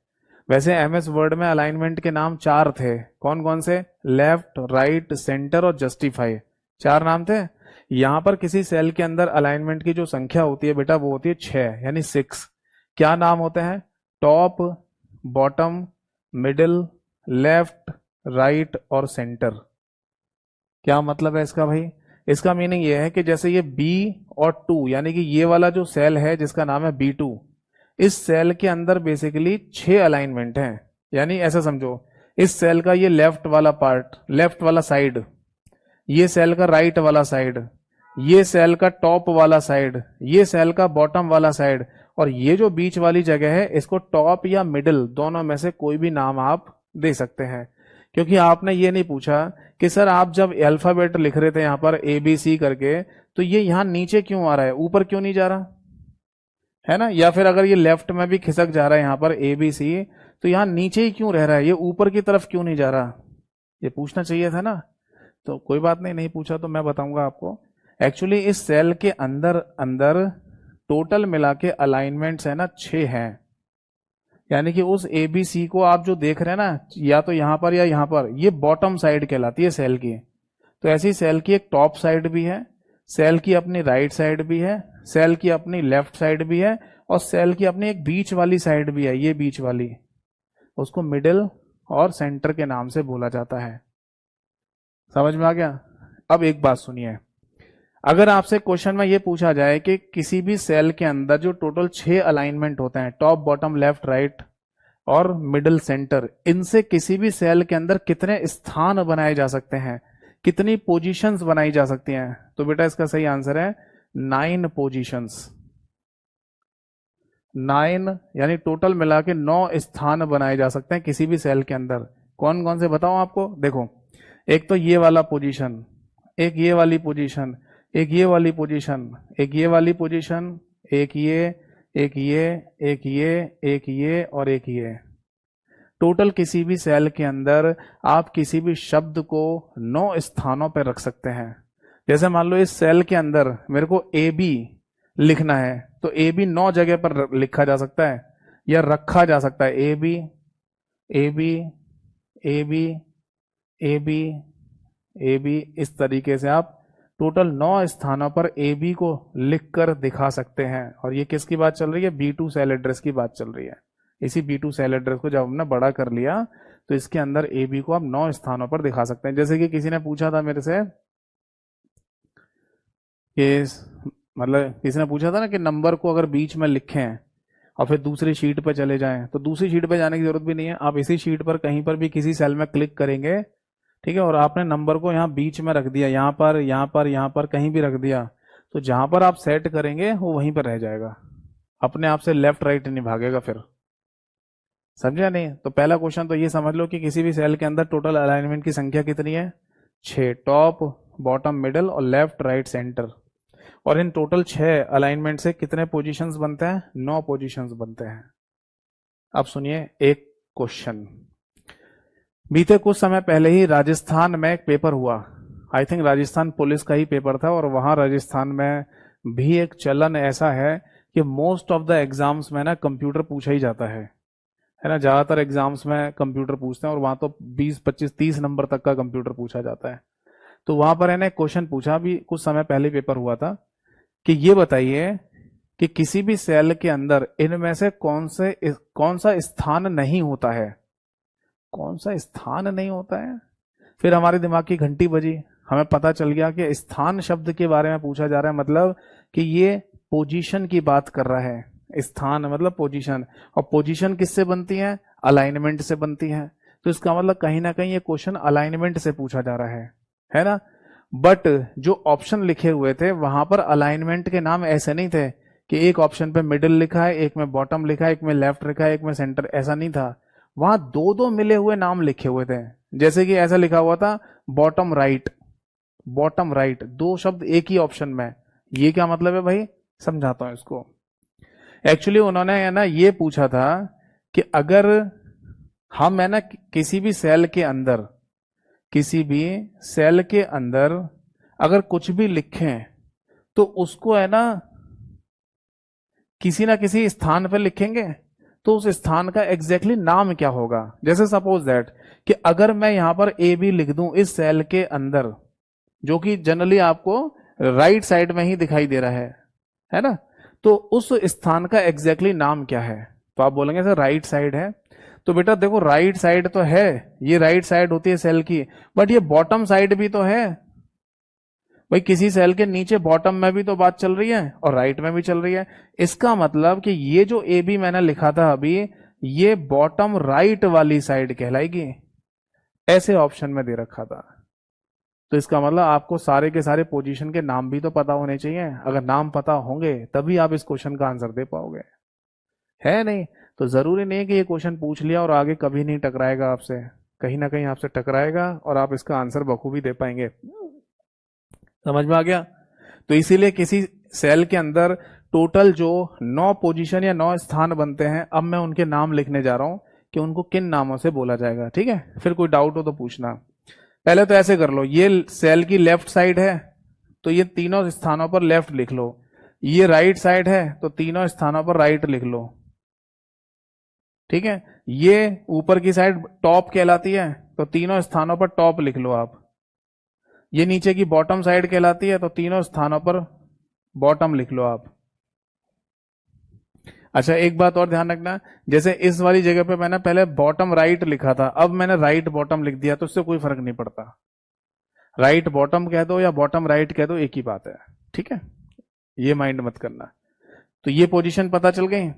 वैसे MS वर्ड में अलाइनमेंट के नाम 4 थे, कौन कौन से? लेफ्ट, राइट, सेंटर और जस्टिफाई, 4 नाम थे। यहां पर किसी सेल के अंदर अलाइनमेंट की जो संख्या होती है बेटा वो होती है 6, यानी 6। क्या नाम होते हैं? Top, bottom, middle, left, right और सेंटर। क्या मतलब है इसका भाई? इसका मीनिंग ये है कि जैसे ये B और 2, यानी कि ये वाला जो सेल है जिसका नाम है B2, इस सेल के अंदर बेसिकली 6 अलाइनमेंट हैं। यानी ऐसा समझो, इस सेल का ये लेफ्ट वाला पार्ट, लेफ्ट वाला साइड, ये सेल का राइट वाला साइड, ये सेल का टॉप वाला साइड, ये सेल का बॉटम वाला साइड, और ये जो बीच वाली जगह है इसको टॉप या मिडिल दोनों में से कोई भी नाम आप दे सकते हैं। क्योंकि आपने ये नहीं पूछा कि सर आप जब अल्फाबेट लिख रहे थे यहां पर ABC करके, तो ये यहां नीचे क्यों आ रहा है, ऊपर क्यों नहीं जा रहा है ना? या फिर अगर ये लेफ्ट में भी खिसक जा रहा है यहां पर ABC, तो यहां नीचे ही क्यों रह रहा है, ये ऊपर की तरफ क्यों नहीं जा रहा? ये पूछना चाहिए था ना। तो कोई बात नहीं, नहीं पूछा तो मैं बताऊंगा आपको। एक्चुअली इस सेल के अंदर अंदर टोटल मिला के अलाइनमेंट्स है ना 6 हैं। यानी कि उस ABC को आप जो देख रहे हैं ना, या तो यहां पर या यहां पर, ये बॉटम साइड कहलाती है सेल की। तो ऐसी सेल की एक टॉप साइड भी है, सेल की अपनी राइट साइड भी है, सेल की अपनी लेफ्ट साइड भी है, और सेल की अपनी एक बीच वाली साइड भी है, ये बीच वाली। उसको मिडिल और सेंटर के नाम से बोला जाता है। समझ में आ गया? अब एक बात सुनिए, अगर आपसे क्वेश्चन में ये पूछा जाए कि किसी भी सेल के अंदर जो टोटल 6 अलाइनमेंट होते हैं, टॉप बॉटम लेफ्ट राइट और मिडिल सेंटर, इनसे किसी भी सेल के अंदर कितने स्थान बनाए जा सकते हैं, कितनी पोजीशंस बनाई जा सकती हैं, तो बेटा इसका सही आंसर है 9 पोजीशंस। 9 यानी टोटल मिला के 9 स्थान बनाए जा सकते हैं किसी भी सेल के अंदर। कौन कौन से बताओ आपको? देखो, एक तो ये वाला पोजीशन, एक ये वाली पोजीशन, एक ये वाली पोजीशन, एक ये वाली पोजीशन, एक ये, एक ये, एक ये, एक ये और एक ये। टोटल किसी भी सेल के अंदर आप किसी भी शब्द को 9 स्थानों पर रख सकते हैं। जैसे मान लो इस सेल के अंदर मेरे को ए बी लिखना है, तो ए बी 9 जगह पर लिखा जा सकता है या रखा जा सकता है। A B, A B, A B, A B, A B, इस तरीके से आप टोटल 9 स्थानों पर ए बी को लिखकर दिखा सकते हैं। और ये किसकी बात चल रही है? B2 सेल एड्रेस की बात चल रही है। इसी B2 सेल एड्रेस को जब हमने बड़ा कर लिया तो इसके अंदर ए बी को आप 9 स्थानों पर दिखा सकते हैं। जैसे कि किसी ने पूछा था मेरे से कि मतलब किसी ने पूछा था ना कि नंबर को अगर बीच में लिखें और फिर दूसरी शीट पर चले जाएं, तो दूसरी शीट पर जाने की जरूरत भी नहीं है, आप इसी शीट पर कहीं पर भी किसी सेल में क्लिक करेंगे, ठीक है, और आपने नंबर को यहाँ बीच में रख दिया, यहाँ पर, यहाँ पर, यहाँ पर कहीं भी रख दिया, तो जहां पर आप सेट करेंगे वो वहीं पर रह जाएगा, अपने आप से लेफ्ट राइट नहीं भागेगा फिर। समझा नहीं? तो पहला क्वेश्चन तो ये समझ लो कि किसी भी सेल के अंदर टोटल अलाइनमेंट की संख्या कितनी है? 6, टॉप बॉटम मिडल और लेफ्ट राइट सेंटर। और इन टोटल 6 अलाइनमेंट से कितने पोजीशंस बनते हैं? 9 पोजीशंस बनते हैं। अब सुनिए एक क्वेश्चन। बीते कुछ समय पहले ही राजस्थान में एक पेपर हुआ, आई थिंक राजस्थान पुलिस का ही पेपर था, और वहां राजस्थान में भी एक चलन ऐसा है कि मोस्ट ऑफ द एग्जाम्स में ना कंप्यूटर पूछा ही जाता है ना, ज्यादातर एग्जाम्स में कंप्यूटर पूछते हैं, और वहां तो 20, 25, 30 नंबर तक का कंप्यूटर पूछा जाता है। तो वहां पर मैंने क्वेश्चन पूछा, भी कुछ समय पहले पेपर हुआ था, कि ये बताइए कि किसी भी सेल के अंदर इनमें से कौन सा स्थान नहीं होता है? कौन सा स्थान नहीं होता है? फिर हमारे दिमाग की घंटी बजी, हमें पता चल गया कि स्थान शब्द के बारे में पूछा जा रहा है, मतलब कि ये पोजीशन की बात कर रहा है। स्थान मतलब पोजीशन, और पोजीशन किससे बनती है? अलाइनमेंट से बनती है। तो इसका मतलब कहीं ना कहीं ये क्वेश्चन अलाइनमेंट से पूछा जा रहा है ना? बट जो ऑप्शन लिखे हुए थे वहां पर अलाइनमेंट के नाम ऐसे नहीं थे कि एक ऑप्शन पे मिडिल लिखा है, एक में बॉटम लिखा है, एक में लेफ्ट लिखा है, एक में सेंटर, ऐसा नहीं था। वहां दो दो मिले हुए नाम लिखे हुए थे। जैसे कि ऐसा लिखा हुआ था बॉटम राइट, बॉटम राइट, 2 शब्द एक ही ऑप्शन में। ये क्या मतलब है भाई? समझाता हूं इसको। एक्चुअली उन्होंने है ना ये पूछा था कि अगर हम है ना किसी भी सेल के अंदर, किसी भी सेल के अंदर अगर कुछ भी लिखें तो उसको है ना किसी स्थान पर लिखेंगे, तो उस स्थान का एग्जैक्टली नाम क्या होगा? जैसे सपोज दैट कि अगर मैं यहां पर ए बी लिख दूं इस सेल के अंदर, जो कि जनरली आपको राइट साइड में ही दिखाई दे रहा है ना, तो उस स्थान का एग्जैक्टली नाम क्या है? तो आप बोलेंगे सर राइट साइड है। तो बेटा देखो, राइट साइड तो है, ये राइट साइड होती है सेल की, बट ये बॉटम साइड भी तो है भाई। किसी सेल के नीचे बॉटम में भी तो बात चल रही है और राइट में भी चल रही है। इसका मतलब कि ये जो ए बी मैंने लिखा था अभी, ये बॉटम राइट वाली साइड कहलाएगी, ऐसे ऑप्शन में दे रखा था। तो इसका मतलब आपको सारे के सारे पोजीशन के नाम भी तो पता होने चाहिए। अगर नाम पता होंगे तभी आप इस क्वेश्चन का आंसर दे पाओगे, है नहीं? तो जरूरी नहीं कि ये क्वेश्चन पूछ लिया और आगे कभी नहीं टकराएगा आपसे, कहीं ना कहीं आपसे टकराएगा और आप इसका आंसर बखूबी दे पाएंगे। समझ में आ गया? तो इसीलिए किसी सेल के अंदर टोटल जो 9 पोजीशन या 9 स्थान बनते हैं, अब मैं उनके नाम लिखने जा रहा हूं कि उनको किन नामों से बोला जाएगा, ठीक है? फिर कोई डाउट हो तो पूछना। पहले तो ऐसे कर लो, ये सेल की लेफ्ट साइड है तो ये तीनों स्थानों पर लेफ्ट लिख लो, ये राइट साइड है तो तीनों स्थानों पर राइट लिख लो, ठीक है? ये ऊपर की साइड टॉप कहलाती है तो तीनों स्थानों पर टॉप लिख लो आप। ये नीचे की बॉटम साइड कहलाती है तो तीनों स्थानों पर बॉटम लिख लो आप। अच्छा एक बात और ध्यान रखना, जैसे इस वाली जगह पे मैंने पहले बॉटम राइट लिखा था, अब मैंने राइट बॉटम लिख दिया, तो उससे कोई फर्क नहीं पड़ता। राइट बॉटम कह दो या बॉटम राइट कह दो, एक ही बात है। ठीक है, ये माइंड मत करना। तो ये पोजीशन पता चल गई।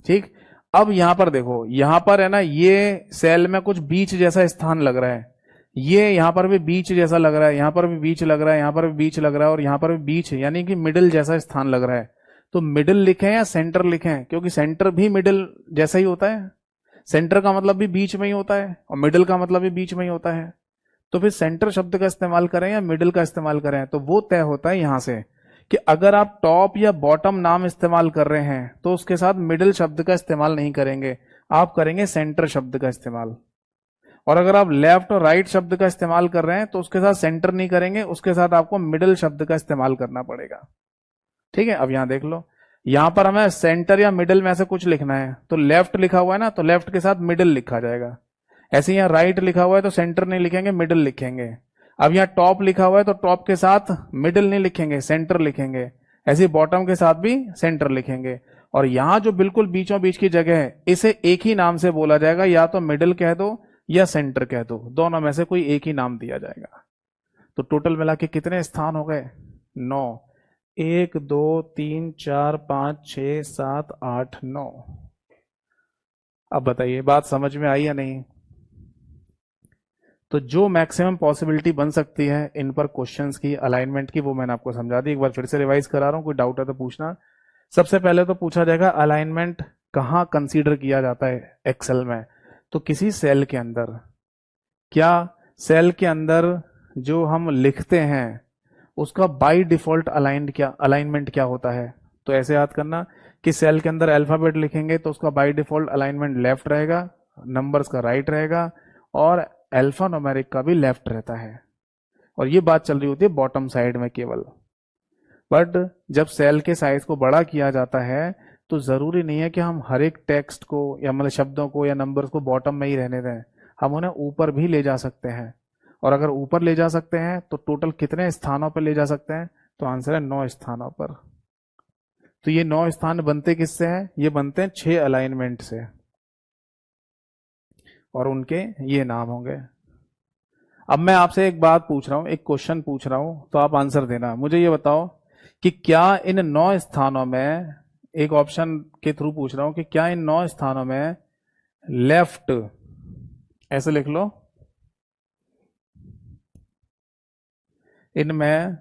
ठीक, अब यहां पर देखो, यहां पर है ना, ये सेल में कुछ बीच जैसा स्थान लग रहा है, ये यहां पर भी बीच जैसा लग रहा है, यहां पर भी बीच लग रहा है, यहां पर भी बीच लग रहा है, और यहां पर भी बीच, यानी कि मिडिल जैसा स्थान लग रहा है। तो मिडिल लिखें या सेंटर लिखें, क्योंकि सेंटर भी मिडिल जैसा ही होता है। सेंटर का मतलब भी बीच में ही होता है, और मिडिल का मतलब भी बीच में ही होता है। तो फिर सेंटर शब्द का इस्तेमाल करें या मिडिल का इस्तेमाल करें, तो वो तय होता है यहां से कि अगर आप टॉप या बॉटम नाम इस्तेमाल कर रहे हैं तो उसके साथ मिडिल शब्द का इस्तेमाल नहीं करेंगे, आप करेंगे सेंटर शब्द का इस्तेमाल। और अगर आप लेफ्ट और राइट शब्द का इस्तेमाल कर रहे हैं तो उसके साथ सेंटर नहीं करेंगे, उसके साथ आपको मिडिल शब्द का इस्तेमाल करना पड़ेगा। ठीक है, अब यहां देख लो, यहां पर हमें सेंटर या मिडिल में से कुछ लिखना है, तो लेफ्ट लिखा हुआ है ना, तो लेफ्ट के साथ मिडिल लिखा जाएगा। ऐसे यहाँ राइट लिखा हुआ है तो सेंटर नहीं लिखेंगे, मिडिल लिखेंगे। अब यहाँ टॉप लिखा हुआ है तो टॉप के साथ मिडिल नहीं लिखेंगे, सेंटर लिखेंगे। ऐसे बॉटम के साथ भी सेंटर लिखेंगे। और यहां जो बिल्कुल बीचों बीच की जगह है, इसे एक ही नाम से बोला जाएगा, या तो मिडिल कह दो या सेंटर कह दो, दोनों में से कोई एक ही नाम दिया जाएगा। तो टोटल मिला के कितने स्थान हो गए? 9। 1 2 3 4 5 6 7 8 9। अब बताइए बात समझ में आई या नहीं? तो जो मैक्सिमम पॉसिबिलिटी बन सकती है इन पर क्वेश्चंस की, अलाइनमेंट की, वो मैंने आपको समझा दी। एक बार फिर से रिवाइज करा रहा हूं, कोई डाउट है तो पूछना। सबसे पहले तो पूछा जाएगा अलाइनमेंट कहाँ कंसीडर किया जाता है एक्सेल में? तो किसी सेल के अंदर। क्या सेल के अंदर जो हम लिखते हैं उसका बाय डिफॉल्ट अलाइनमेंट क्या होता है? तो ऐसे याद करना कि सेल के अंदर अल्फाबेट लिखेंगे तो उसका बाय डिफॉल्ट अलाइनमेंट लेफ्ट रहेगा, नंबर्स का राइट रहेगा, और अल्फा न्यूमेरिक का भी लेफ्ट रहता है। और ये बात चल रही होती है बॉटम साइड में केवल। बट जब सेल के साइज को बड़ा किया जाता है तो जरूरी नहीं है कि हम हर एक टेक्स्ट को या मतलब शब्दों को या नंबर्स को बॉटम में ही रहने दें, हम उन्हें ऊपर भी ले जा सकते हैं। और अगर ऊपर ले जा सकते हैं तो टोटल कितने स्थानों पर ले जा सकते हैं? तो आंसर है 9 स्थानों पर। तो ये 9 स्थान बनते किससे हैं? ये बनते हैं 6 अलाइनमेंट से, और उनके ये नाम होंगे। अब मैं आपसे एक बात पूछ रहा हूं, एक क्वेश्चन पूछ रहा हूं, तो आप आंसर देना। मुझे ये बताओ कि क्या इन 9 स्थानों में, एक ऑप्शन के थ्रू पूछ रहा हूं, कि क्या इन 9 स्थानों में लेफ्ट, ऐसे लिख लो, इनमें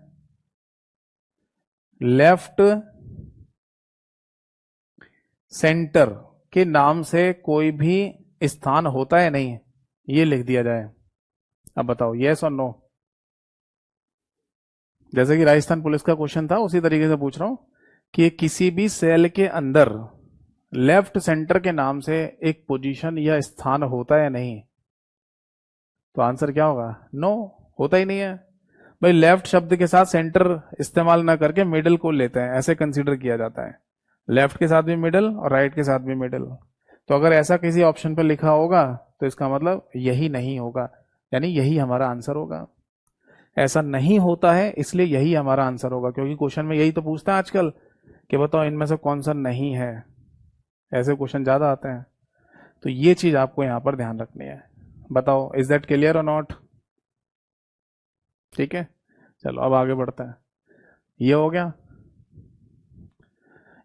लेफ्ट सेंटर के नाम से कोई भी स्थान होता है नहीं? ये लिख दिया जाए। अब बताओ यस और नो। जैसे कि राजस्थान पुलिस का क्वेश्चन था उसी तरीके से पूछ रहा हूं कि किसी भी सेल के अंदर लेफ्ट सेंटर के नाम से एक पोजीशन या स्थान होता है नहीं? तो आंसर क्या होगा? नो, होता ही नहीं है। भाई लेफ्ट शब्द के साथ सेंटर इस्तेमाल ना करके मिडिल को लेते हैं, ऐसे कंसीडर किया जाता है। लेफ्ट के साथ भी मिडिल और राइट के साथ भी मिडिल। तो अगर ऐसा किसी ऑप्शन पर लिखा होगा तो इसका मतलब यही नहीं होगा, यानी यही हमारा आंसर होगा। ऐसा नहीं होता है इसलिए यही हमारा आंसर होगा, क्योंकि क्वेश्चन में यही तो पूछता है आजकल कि बताओ इनमें से कौन सा नहीं है। ऐसे क्वेश्चन ज्यादा आते हैं। तो ये चीज आपको यहां पर ध्यान रखनी है। बताओ इज दैट क्लियर और नॉट? ठीक है, चलो अब आगे बढ़ते हैं। ये हो गया।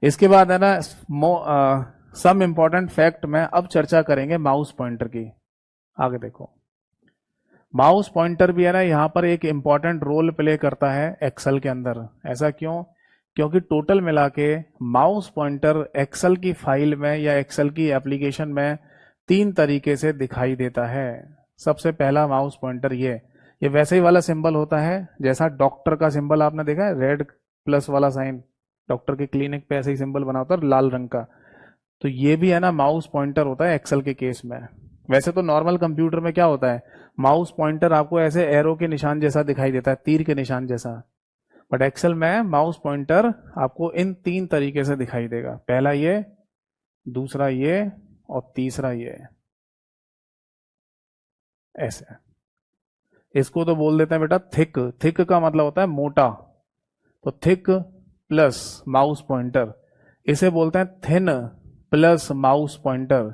इसके बाद है ना सम इंपॉर्टेंट फैक्ट में अब चर्चा करेंगे माउस पॉइंटर की। आगे देखो, माउस पॉइंटर भी है ना यहाँ पर एक इंपॉर्टेंट रोल प्ले करता है एक्सेल के अंदर। ऐसा क्यों? क्योंकि टोटल मिला के माउस पॉइंटर एक्सेल की फाइल में या एक्सेल की एप्लीकेशन में 3 तरीके से दिखाई देता है। सबसे पहला माउस पॉइंटर ये वैसे ही वाला सिंबल होता है जैसा डॉक्टर का सिंबल आपने देखा है, रेड प्लस वाला साइन, डॉक्टर के क्लिनिक पे ऐसे ही सिंबल बना होता है लाल रंग का। तो ये भी है ना माउस पॉइंटर होता है एक्सेल के केस में। वैसे तो नॉर्मल कंप्यूटर में क्या होता है, माउस पॉइंटर आपको ऐसे एरो के निशान जैसा दिखाई देता है, तीर के निशान जैसा। बट एक्सेल में माउस पॉइंटर आपको इन 3 तरीके से दिखाई देगा। पहला ये, दूसरा ये, और तीसरा ये। ऐसे इसको तो बोल देते हैं बेटा थिक। थिक का मतलब होता है मोटा। तो थिक प्लस माउस पॉइंटर, इसे बोलते हैं थिन प्लस माउस पॉइंटर,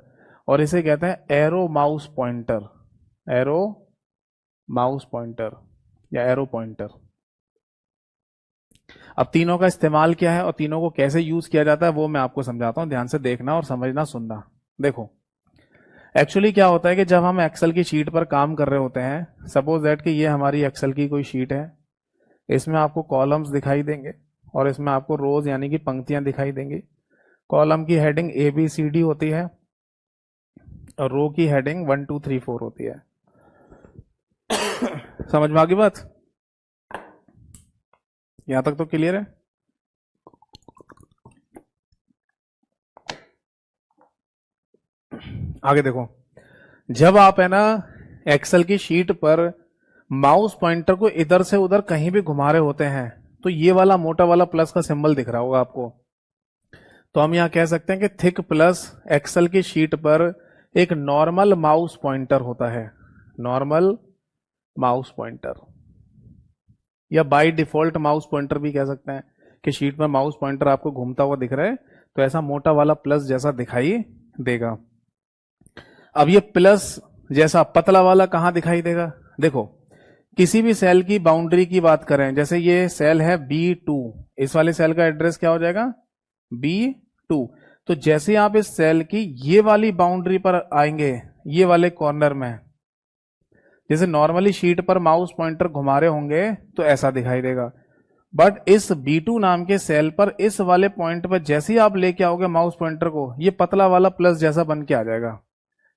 और इसे कहते हैं arrow mouse pointer, arrow mouse pointer या एरो पॉइंटर। अब तीनों का इस्तेमाल क्या है और तीनों को कैसे यूज किया जाता है वो मैं आपको समझाता हूं, ध्यान से देखना और समझना सुनना। देखो, एक्चुअली क्या होता है कि जब हम एक्सेल की शीट पर काम कर रहे होते हैं, सपोज दैट कि ये हमारी एक्सेल की कोई शीट है, इसमें आपको कॉलम्स दिखाई देंगे और इसमें आपको रोज यानी कि पंक्तियां दिखाई देंगी। कॉलम की heading A B C D होती है और रो की हेडिंग 1 2 3 4 होती है। समझ में आ गई बात? यहां तक तो क्लियर है? आगे देखो, जब आप है ना एक्सेल की शीट पर माउस पॉइंटर को इधर से उधर कहीं भी घुमा रहे होते हैं तो ये वाला मोटा वाला प्लस का सिंबल दिख रहा होगा आपको। तो हम यहां कह सकते हैं कि थिक प्लस एक्सेल की शीट पर एक नॉर्मल माउस पॉइंटर होता है, नॉर्मल माउस पॉइंटर, या बाय डिफॉल्ट माउस पॉइंटर भी कह सकते हैं कि शीट में माउस पॉइंटर आपको घूमता हुआ दिख रहा है तो ऐसा मोटा वाला प्लस जैसा दिखाई देगा। अब ये प्लस जैसा पतला वाला कहां दिखाई देगा? देखो, किसी भी सेल की बाउंड्री की बात करें, जैसे ये सेल है B2, इस वाले सेल का एड्रेस क्या हो जाएगा? B2। तो जैसे आप इस सेल की ये वाली बाउंड्री पर आएंगे, ये वाले कॉर्नर में, जैसे नॉर्मली शीट पर माउस पॉइंटर घुमा रहे होंगे तो ऐसा दिखाई देगा, बट इस B2 नाम के सेल पर इस वाले पॉइंट पर जैसे ही आप लेके आओगे माउस पॉइंटर को, ये पतला वाला प्लस जैसा बन के आ जाएगा।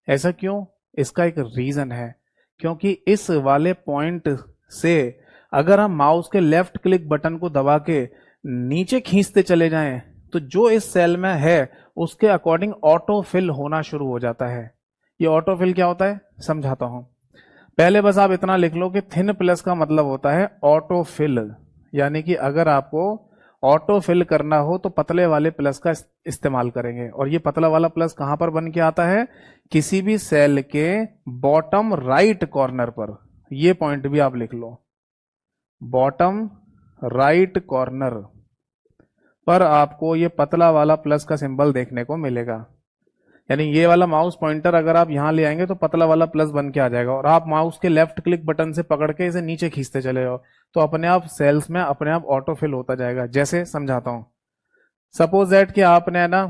ऐसा क्यों? इसका एक रीजन है, क्योंकि इस वाले पॉइंट से अगर हम माउस के लेफ्ट क्लिक बटन को दबा के नीचे खींचते चले जाएं तो जो इस सेल में है उसके अकॉर्डिंग ऑटो फिल होना शुरू हो जाता है। ये ऑटो फिल क्या होता है समझाता हूं। पहले बस आप इतना लिख लो कि थिन प्लस का मतलब होता है ऑटो फिल, यानी कि अगर आपको ऑटो फिल करना हो तो पतले वाले प्लस का इस्तेमाल करेंगे। और ये पतला वाला प्लस कहां पर बन के आता है? किसी भी सेल के बॉटम राइट कॉर्नर पर। ये पॉइंट भी आप लिख लो, बॉटम राइट कॉर्नर पर आपको ये पतला वाला प्लस का सिंबल देखने को मिलेगा। यानी ये वाला माउस पॉइंटर अगर आप यहां ले आएंगे तो पतला वाला प्लस बन के आ जाएगा, और आप माउस के लेफ्ट क्लिक बटन से पकड़ के इसे नीचे खींचते चले जाओ तो अपने आप सेल्स में अपने आप ऑटो फिल होता जाएगा। जैसे समझाता हूं, सपोज दैट कि आपने ना,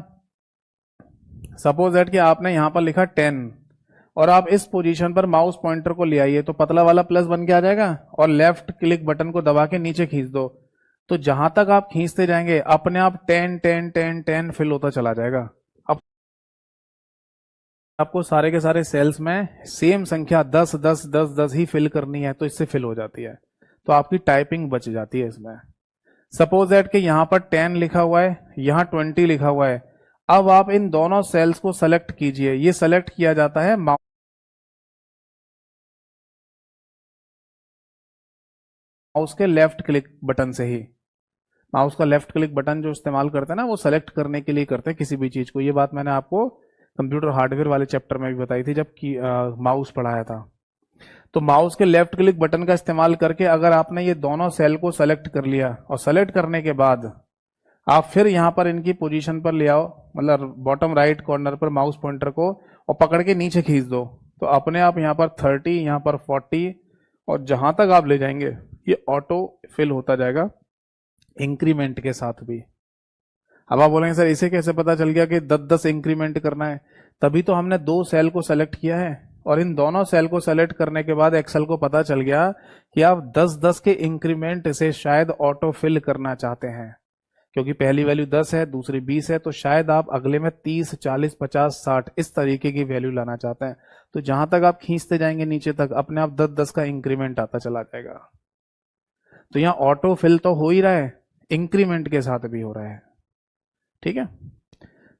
सपोज दैट कि आपने यहां पर लिखा 10 और आप इस पोजीशन पर माउस पॉइंटर को ले आइए तो पतला वाला प्लस बन के आ जाएगा, और लेफ्ट क्लिक बटन को दबा के नीचे खींच दो तो जहां तक आप खींचते जाएंगे अपने आप 10 10 10 10 फिल होता चला जाएगा। अब आपको सारे के सारे सेल्स में सेम संख्या 10 10 10 10 ही फिल करनी है तो इससे फिल हो जाती है, तो आपकी टाइपिंग बच जाती है इसमें। सपोज दैट कि यहां पर 10 लिखा हुआ है, यहां 20 लिखा हुआ है। अब आप इन दोनों सेल्स को सेलेक्ट कीजिए, ये सेलेक्ट किया जाता है माउस के लेफ्ट क्लिक बटन से ही। माउस का लेफ्ट क्लिक बटन जो इस्तेमाल करते हैं ना वो सेलेक्ट करने के लिए करते हैं किसी भी चीज को। ये बात मैंने आपको कंप्यूटर हार्डवेयर वाले चैप्टर में भी बताई थी जब कि माउस पढ़ाया था। तो माउस के लेफ्ट क्लिक बटन का इस्तेमाल करके अगर आपने ये दोनों सेल को सेलेक्ट कर लिया और सेलेक्ट करने के बाद आप फिर यहां पर इनकी पोजीशन पर ले आओ, मतलब बॉटम राइट कॉर्नर पर माउस पॉइंटर को और पकड़ के नीचे खींच दो तो अपने आप यहां पर 30, यहां पर 40 और जहां तक आप ले जाएंगे ये ऑटो फिल होता जाएगा इंक्रीमेंट के साथ भी। अब आप बोलेंगे सर इसे कैसे पता चल गया कि 10-10 इंक्रीमेंट करना है? तभी तो हमने दो सेल को सेलेक्ट किया है और इन दोनों सेल को सेलेक्ट करने के बाद एक्सेल को पता चल गया कि आप 10-10 के इंक्रीमेंट से शायद ऑटो फिल करना चाहते हैं, क्योंकि पहली वैल्यू 10 है, दूसरी 20 है, तो शायद आप अगले में 30 40 50 60 इस तरीके की वैल्यू लाना चाहते हैं। तो जहां तक आप खींचते जाएंगे नीचे तक अपने आप 10-10 का इंक्रीमेंट आता चला जाएगा। तो यहां ऑटो फिल तो हो ही रहा है, इंक्रीमेंट के साथ भी हो रहा है। ठीक है,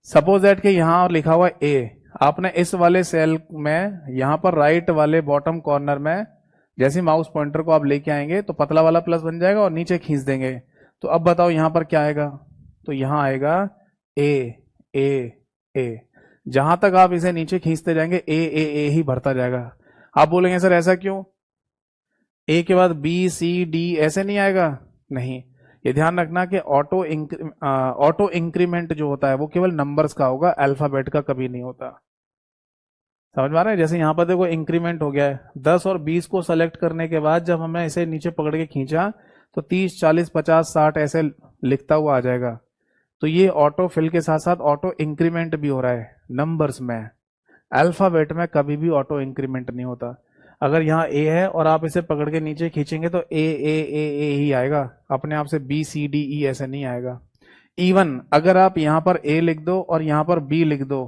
सपोज दैट कि यहां लिखा हुआ ए, आपने इस वाले सेल में यहां पर राइट वाले बॉटम कॉर्नर में जैसे माउस पॉइंटर को आप लेके आएंगे तो पतला वाला प्लस बन जाएगा और नीचे खींच देंगे। तो अब बताओ यहां पर क्या आएगा? तो यहां आएगा ए ए ए। जहां तक आप इसे नीचे खींचते जाएंगे ए ही भरता जाएगा। आप बोलेंगे सर ऐसा क्यों? ए के बाद बी सी डी ऐसे नहीं आएगा? नहीं, ये ध्यान रखना कि ऑटो इंक्रीमेंट जो होता है वो केवल नंबर्स का होगा, अल्फाबेट का कभी नहीं होता। समझ में आ रहा है? जैसे यहाँ पर देखो इंक्रीमेंट हो गया है, 10 और 20 को सेलेक्ट करने के बाद जब हमने इसे नीचे पकड़ के खींचा तो 30, 40, 50, 60 ऐसे लिखता हुआ आ जाएगा। तो ये ऑटो फिल के साथ साथ ऑटो इंक्रीमेंट भी हो रहा है नंबर्स में। अल्फाबेट में कभी भी ऑटो इंक्रीमेंट नहीं होता। अगर यहाँ ए है और आप इसे पकड़ के नीचे खींचेंगे तो ए ही आएगा, अपने आप से बी सी डी ई ऐसे नहीं आएगा। इवन अगर आप यहाँ पर ए लिख दो और यहाँ पर बी लिख दो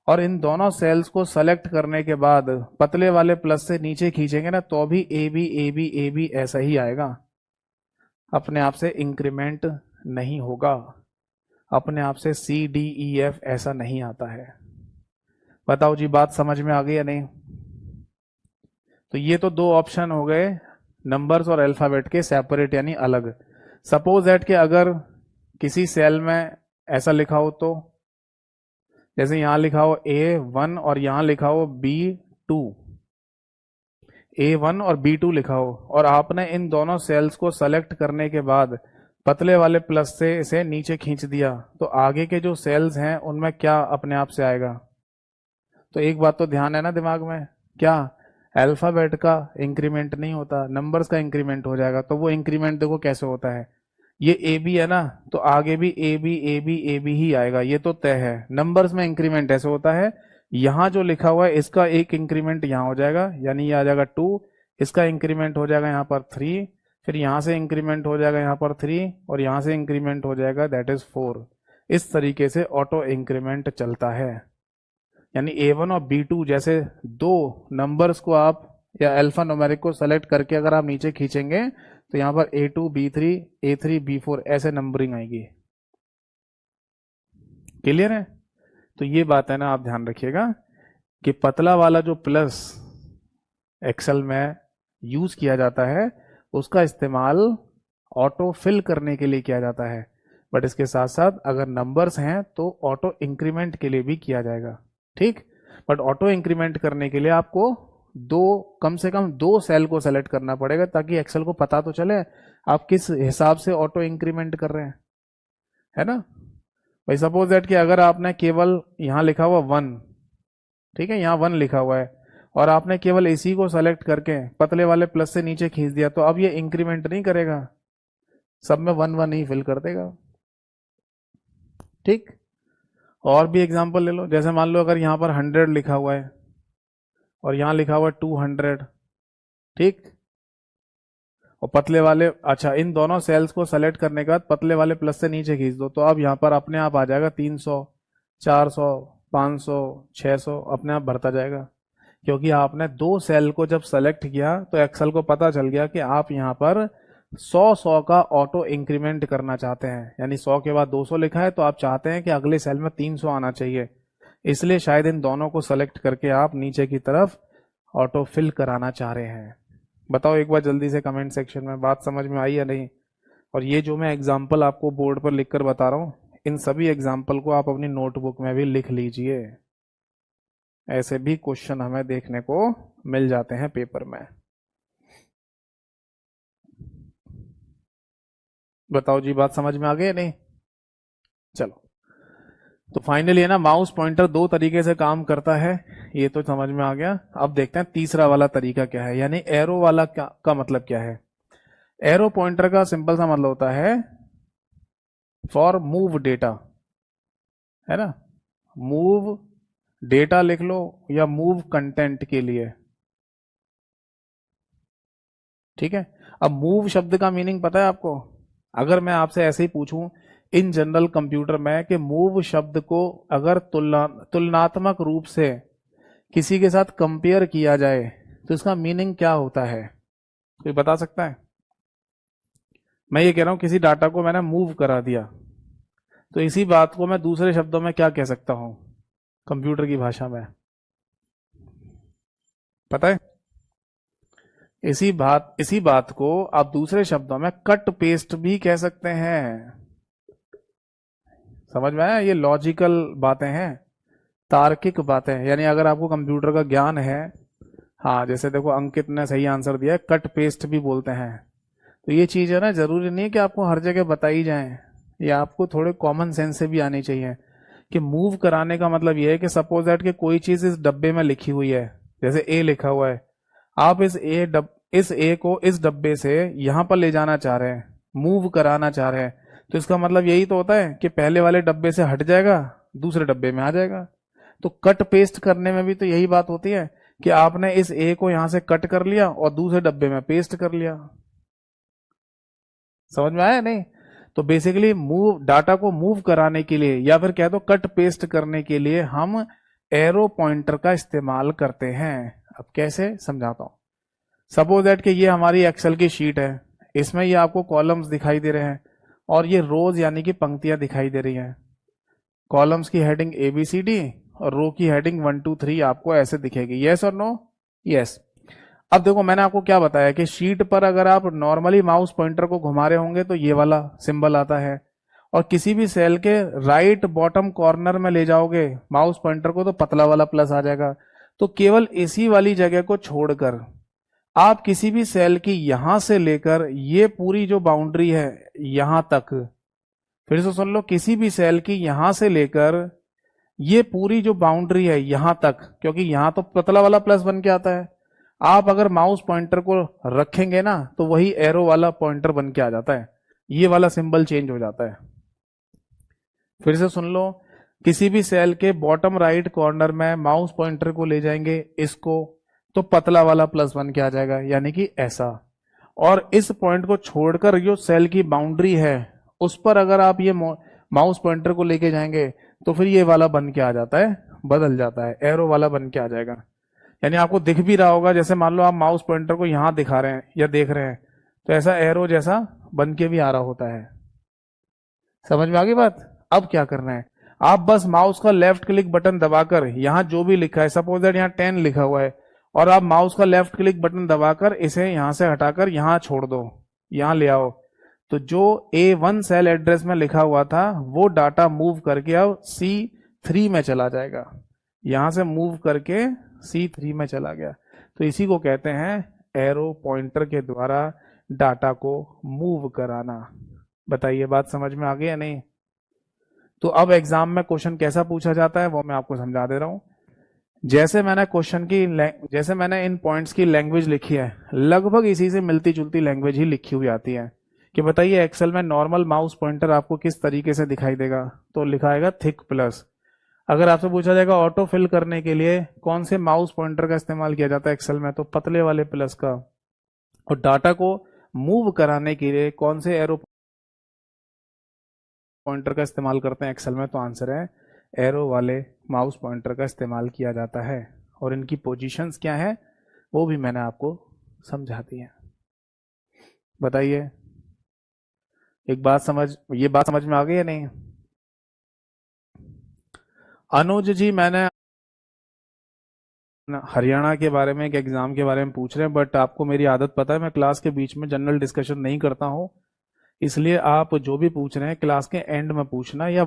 और इन दोनों सेल्स को सेलेक्ट करने के बाद पतले वाले प्लस से नीचे खींचेंगे ना तो भी ए बी ऐसा ही आएगा, अपने आप से इंक्रीमेंट नहीं होगा, अपने आप से सी डी ई एफ ऐसा नहीं आता है। बताओ जी, बात समझ में आ गई या नहीं? तो ये तो दो ऑप्शन हो गए नंबर्स और अल्फाबेट के सेपरेट यानी अलग। सपोज दैट कि अगर किसी सेल में ऐसा लिखा हो, तो जैसे यहां लिखा हो A1 और यहां लिखा हो B2, A1 और B2 लिखा हो और आपने इन दोनों सेल्स को सेलेक्ट करने के बाद पतले वाले प्लस से इसे नीचे खींच दिया तो आगे के जो सेल्स हैं उनमें क्या अपने आप से आएगा? तो एक बात तो ध्यान है ना दिमाग में, क्या अल्फाबेट का इंक्रीमेंट नहीं होता, नंबर्स का इंक्रीमेंट हो जाएगा। तो वो इंक्रीमेंट देखो कैसे होता है, ये ए बी है ना तो आगे भी ए बी ही आएगा, ये तो तय है। नंबर्स में इंक्रीमेंट ऐसे होता है, यहां जो लिखा हुआ है इसका एक इंक्रीमेंट यहां हो जाएगा यानी ये आ जाएगा 2, इसका इंक्रीमेंट हो जाएगा यहां पर 3, फिर यहां से इंक्रीमेंट हो जाएगा यहां पर 3 और यहां से इंक्रीमेंट हो जाएगा दैट इज 4। इस तरीके से ऑटो इंक्रीमेंट चलता है। यानी A1 और B2 जैसे दो नंबर्स को आप या अल्फा न्यूमेरिक को सेलेक्ट करके अगर आप नीचे खींचेंगे तो यहां पर A2, B3, A3, B4 ऐसे नंबरिंग आएगी। क्लियर है? तो ये बात है ना, आप ध्यान रखिएगा कि पतला वाला जो प्लस एक्सेल में यूज किया जाता है उसका इस्तेमाल ऑटो फिल करने के लिए किया जाता है, बट इसके साथ साथ अगर नंबर्स हैं तो ऑटो इंक्रीमेंट के लिए भी किया जाएगा। ठीक, बट ऑटो इंक्रीमेंट करने के लिए आपको कम से कम दो सेल को सेलेक्ट करना पड़ेगा ताकि एक्सेल को पता तो चले आप किस हिसाब से ऑटो इंक्रीमेंट कर रहे हैं, है ना भाई। सपोज दैट कि अगर आपने केवल यहां लिखा हुआ 1, ठीक है, यहाँ 1 लिखा हुआ है और आपने केवल इसी को सेलेक्ट करके पतले वाले प्लस से नीचे खींच दिया तो अब ये इंक्रीमेंट नहीं करेगा, सब में 1 1 ही फिल कर देगा। ठीक, और भी एग्जांपल ले लो, जैसे मान लो अगर यहाँ पर 100 लिखा हुआ है और यहाँ लिखा हुआ है 200, ठीक, और पतले वाले, अच्छा इन दोनों सेल्स को सेलेक्ट करने के बाद पतले वाले प्लस से नीचे खींच दो तो अब यहाँ पर अपने आप आ जाएगा 300, 400, 500, 600 अपने आप भरता जाएगा, क्योंकि आपने दो सेल को जब सेलेक्ट किया तो एक्सेल को पता चल गया कि आप यहाँ पर 100 का ऑटो इंक्रीमेंट करना चाहते हैं। यानी 100 के बाद 200 लिखा है तो आप चाहते हैं कि अगले सेल में 300 आना चाहिए, इसलिए शायद इन दोनों को सेलेक्ट करके आप नीचे की तरफ ऑटो फिल कराना चाह रहे हैं। बताओ एक बार जल्दी से कमेंट सेक्शन में, बात समझ में आई या नहीं? और ये जो मैं एग्जाम्पल आपको बोर्ड पर लिखकर बता रहा हूँ, इन सभी एग्जाम्पल को आप अपनी नोटबुक में भी लिख लीजिए, ऐसे भी क्वेश्चन हमें देखने को मिल जाते हैं पेपर में। बताओ जी, बात समझ में आ गई या नहीं? चलो, तो फाइनली है ना, माउस पॉइंटर दो तरीके से काम करता है, ये तो समझ में आ गया। अब देखते हैं तीसरा वाला तरीका क्या है, यानी एरो वाला का मतलब क्या है। एरो पॉइंटर का सिंपल सा मतलब होता है फॉर मूव डेटा, है ना, मूव डेटा लिख लो या मूव कंटेंट के लिए, ठीक है। अब मूव शब्द का मीनिंग पता है आपको? अगर मैं आपसे ऐसे ही पूछूं इन जनरल कंप्यूटर में कि मूव शब्द को अगर तुलनात्मक रूप से किसी के साथ कंपेयर किया जाए तो इसका मीनिंग क्या होता है, कोई बता सकता है? मैं ये कह रहा हूं किसी डाटा को मैंने मूव करा दिया, तो इसी बात को मैं दूसरे शब्दों में क्या कह सकता हूं कंप्यूटर की भाषा में, पता है? इसी बात को आप दूसरे शब्दों में कट पेस्ट भी कह सकते हैं। समझ में आया? ये लॉजिकल बातें हैं, तार्किक बातें हैं। यानी अगर आपको कंप्यूटर का ज्ञान है, हाँ जैसे देखो अंकित ने सही आंसर दिया है, कट पेस्ट भी बोलते हैं। तो ये चीज है ना, जरूरी नहीं है कि आपको हर जगह बताई जाए, ये आपको थोड़े कॉमन सेंस से भी आनी चाहिए। कि मूव कराने का मतलब ये है कि सपोज दैट कि कोई चीज इस डब्बे में लिखी हुई है, जैसे ए लिखा हुआ है, आप इस ए को इस डब्बे से यहां पर ले जाना चाह रहे हैं, मूव कराना चाह रहे हैं, तो इसका मतलब यही तो होता है कि पहले वाले डब्बे से हट जाएगा, दूसरे डब्बे में आ जाएगा। तो कट पेस्ट करने में भी तो यही बात होती है कि आपने इस ए को यहां से कट कर लिया और दूसरे डब्बे में पेस्ट कर लिया। समझ में आया नहीं? तो बेसिकली मूव, डाटा को मूव कराने के लिए या फिर कह दो कट पेस्ट करने के लिए हम एरो पॉइंटर का इस्तेमाल करते हैं। अब कैसे समझाता हूं। सपोज दैट कि ये हमारी एक्सेल की शीट है, इसमें ये आपको कॉलम्स दिखाई दे रहे हैं और ये रोज यानी कि पंक्तियां दिखाई दे रही हैं। कॉलम्स की heading A B C D और रो की हेडिंग 1 2 3 आपको ऐसे दिखेगी। यस और नो? यस। अब देखो मैंने आपको क्या बताया कि शीट पर अगर आप नॉर्मली माउस पॉइंटर को घुमा रहे होंगे तो ये वाला सिंबल आता है, और किसी भी सेल के राइट बॉटम कॉर्नर में ले जाओगे माउस पॉइंटर को तो पतला वाला प्लस आ जाएगा। तो केवल इसी वाली जगह को छोड़कर आप किसी भी सेल की यहां से लेकर ये पूरी जो बाउंड्री है यहां तक, फिर से सुन लो, किसी भी सेल की यहां से लेकर ये पूरी जो बाउंड्री है यहां तक, क्योंकि यहां तो पतला वाला प्लस बन के आता है, आप अगर माउस पॉइंटर को रखेंगे ना तो वही एरो वाला पॉइंटर बन के आ जाता है, ये वाला सिंबल चेंज हो जाता है। फिर से सुन लो, किसी भी सेल के बॉटम राइट कॉर्नर में माउस पॉइंटर को ले जाएंगे इसको, तो पतला वाला प्लस बन के आ जाएगा, यानी कि ऐसा। और इस पॉइंट को छोड़कर जो सेल की बाउंड्री है उस पर अगर आप ये माउस पॉइंटर को लेके जाएंगे तो फिर ये वाला बन के आ जाता है, बदल जाता है, एरो वाला बन के आ जाएगा। यानी आपको दिख भी रहा होगा, जैसे मान लो आप माउस पॉइंटर को यहां दिखा रहे हैं या देख रहे हैं तो ऐसा एरो जैसा बन के भी आ रहा होता है। समझ में आ गई बात? अब क्या करना है, आप बस माउस का लेफ्ट क्लिक बटन दबाकर यहां जो भी लिखा है, सपोज दैट यहां 10 लिखा हुआ है, और आप माउस का लेफ्ट क्लिक बटन दबाकर इसे यहां से हटाकर यहां छोड़ दो, यहां ले आओ, तो जो A1 सेल एड्रेस में लिखा हुआ था वो डाटा मूव करके अब C3 में चला जाएगा, यहां से मूव करके C3 में चला गया। तो इसी को कहते हैं एरो पॉइंटर के द्वारा डाटा को मूव कराना। बताइए बात समझ में आ गई या नहीं? तो अब एग्जाम में क्वेश्चन कैसा पूछा जाता है वो मैं आपको समझा दे रहा हूं। जैसे मैंने इन पॉइंट्स की लैंग्वेज लिखी है, लगभग इसी से मिलती जुलती लैंग्वेज ही लिखी हुई आती है। कि बताइए एक्सेल में नॉर्मल माउस पॉइंटर आपको किस तरीके से दिखाई देगा, तो लिखा आएगा थिक प्लस। अगर आपसे पूछा जाएगा ऑटो फिल करने के लिए कौन से माउस पॉइंटर का इस्तेमाल किया जाता है एक्सेल में, तो पतले वाले प्लस का। और डाटा को मूव कराने के लिए कौन से एरो पॉइंटर का इस्तेमाल करते हैं एक्सेल में, तो आंसर है एरो वाले माउस पॉइंटर का इस्तेमाल किया जाता है। और इनकी पोजीशंस क्या है वो भी मैंने आपको समझा दी है। बताइए ये बात समझ में आ गई या नहीं? अनुज जी, मैंने हरियाणा के बारे में एक एग्जाम के बारे में पूछ रहे हैं, बट आपको मेरी आदत पता है, मैं क्लास के बीच में जनरल डिस्कशन नहीं करता हूं, इसलिए आप जो भी पूछ रहे हैं क्लास के एंड में पूछना या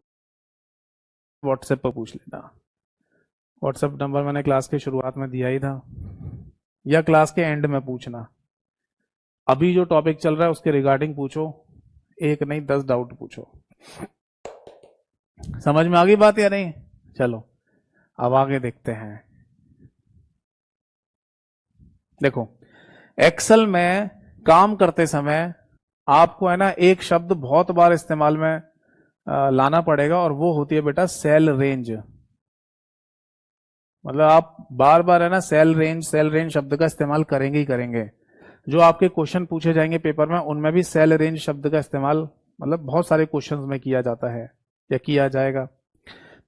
व्हाट्सएप पर पूछ लेना। व्हाट्सएप नंबर मैंने क्लास के शुरुआत में दिया ही था, या क्लास के एंड में पूछना। अभी जो टॉपिक चल रहा है उसके रिगार्डिंग पूछो, एक नहीं 10 डाउट पूछो। समझ में आ गई बात या नहीं? चलो अब आगे देखते हैं। देखो एक्सेल में काम करते समय आपको है ना एक शब्द बहुत बार इस्तेमाल में लाना पड़ेगा, और वो होती है बेटा सेल रेंज। मतलब आप बार बार है ना सेल रेंज शब्द का इस्तेमाल करेंगे ही करेंगे। जो आपके क्वेश्चन पूछे जाएंगे पेपर में उनमें भी सेल रेंज शब्द का इस्तेमाल मतलब बहुत सारे क्वेश्चंस में किया जाता है या किया जाएगा।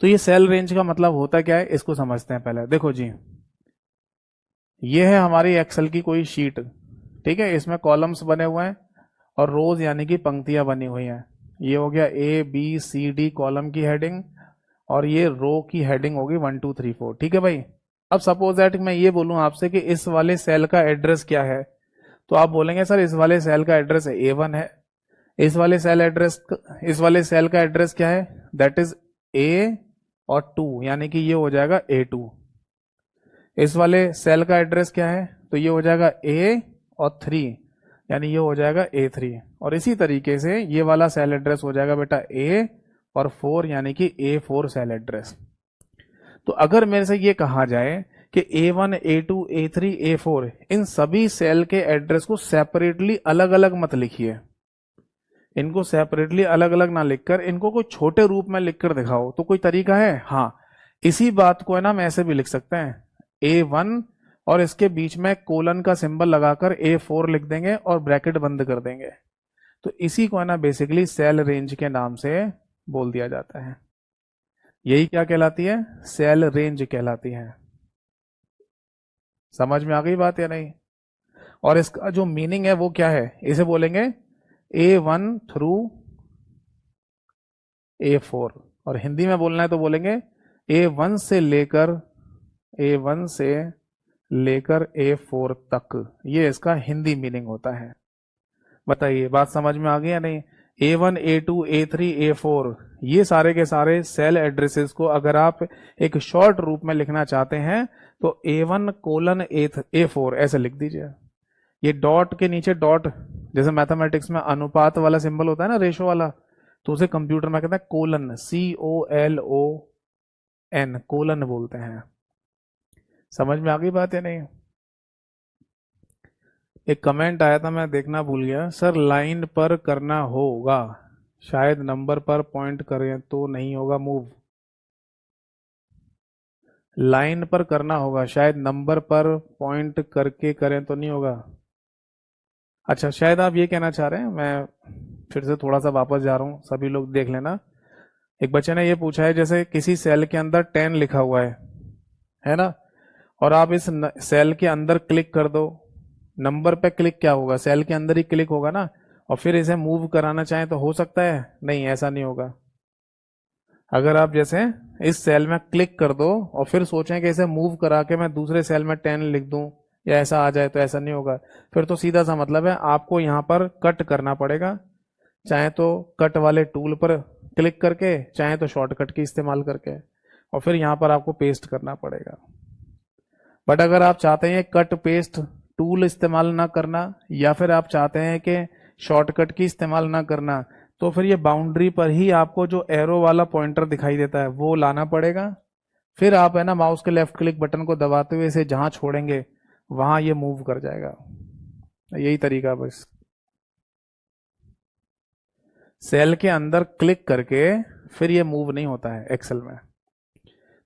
तो ये सेल रेंज का मतलब होता क्या है इसको समझते हैं पहले। देखो जी, ये है हमारी एक्सेल की कोई शीट, ठीक है, इसमें कॉलम्स बने हुए हैं और रोज यानी कि पंक्तियां बनी हुई हैं। ये हो गया A B C D column की हेडिंग, और ये रो की हेडिंग होगी 1 2 3 4, ठीक है भाई। अब सपोज दैट मैं ये बोलूं आपसे कि इस वाले सेल का एड्रेस क्या है, तो आप बोलेंगे सर इस वाले सेल का एड्रेस A1 है। इस वाले सेल का एड्रेस क्या है, दैट इज A और 2, यानी कि ये हो जाएगा A2। इस वाले सेल का एड्रेस क्या है, तो ये हो जाएगा A और 3, यानी ये हो जाएगा A3। और इसी तरीके से ये वाला सेल एड्रेस हो जाएगा बेटा A और 4 यानी कि A4 सेल एड्रेस। तो अगर मेरे से ये कहा जाए कि A1 A2 A3 A4 इन सभी सेल के एड्रेस को सेपरेटली अलग अलग मत लिखिए, इनको सेपरेटली अलग अलग ना लिखकर इनको कोई छोटे रूप में लिखकर दिखाओ, तो कोई तरीका है? हाँ, इसी बात को है ना हम ऐसे भी लिख सकते हैं, A1 और इसके बीच में कोलन का सिंबल लगाकर A4 लिख देंगे और ब्रैकेट बंद कर देंगे। तो इसी को है ना बेसिकली सेल रेंज के नाम से बोल दिया जाता है। यही क्या कहलाती है? सेल रेंज कहलाती है। समझ में आ गई बात या नहीं? और इसका जो मीनिंग है वो क्या है? इसे बोलेंगे A1 थ्रू A4, और हिंदी में बोलना है तो बोलेंगे A1 से लेकर A4 तक। ये इसका हिंदी मीनिंग होता है। बताइए बात समझ में आ गई या नहीं? A1 A2 A3 A4 ये सारे के सारे सेल एड्रेसेस को अगर आप एक शॉर्ट रूप में लिखना चाहते हैं तो A1 कोलन A4 ऐसे लिख दीजिए। ये डॉट के नीचे डॉट, जैसे मैथमेटिक्स में अनुपात वाला सिंबल होता है ना, रेशो वाला, तो उसे कंप्यूटर में कहते हैं कोलन, COLON, कोलन बोलते हैं। समझ में आ गई बात या नहीं? एक कमेंट आया था, मैं देखना भूल गया। सर लाइन पर करना होगा, शायद नंबर पर पॉइंट करें तो नहीं होगा मूव। लाइन पर करना होगा, शायद नंबर पर पॉइंट करके करें तो नहीं होगा। अच्छा, शायद आप ये कहना चाह रहे हैं। मैं फिर से थोड़ा सा वापस जा रहा हूँ, सभी लोग देख लेना। एक बच्चे ने ये पूछा है, जैसे किसी सेल के अंदर 10 लिखा हुआ है ना, और आप इस सेल के अंदर क्लिक कर दो, नंबर पे क्लिक क्या होगा? सेल के अंदर ही क्लिक होगा ना, और फिर इसे मूव कराना चाहें तो हो सकता है? नहीं, ऐसा नहीं होगा। अगर आप जैसे इस सेल में क्लिक कर दो और फिर सोचें कि इसे मूव करा के मैं दूसरे सेल में 10 लिख दूं या ऐसा आ जाए, तो ऐसा नहीं होगा। फिर तो सीधा सा मतलब है आपको यहाँ पर कट करना पड़ेगा, चाहे तो कट वाले टूल पर क्लिक करके, चाहे तो शॉर्टकट की इस्तेमाल करके, और फिर यहाँ पर आपको पेस्ट करना पड़ेगा। बट अगर आप चाहते हैं कट पेस्ट टूल इस्तेमाल ना करना, या फिर आप चाहते हैं कि शॉर्टकट की इस्तेमाल ना करना, तो फिर ये बाउंड्री पर ही आपको जो एरो वाला पॉइंटर दिखाई देता है वो लाना पड़ेगा। फिर आप है ना माउस के लेफ्ट क्लिक बटन को दबाते हुए इसे जहां छोड़ेंगे वहां ये मूव कर जाएगा। यही तरीका बस। सेल के अंदर क्लिक करके फिर ये मूव नहीं होता है एक्सेल में।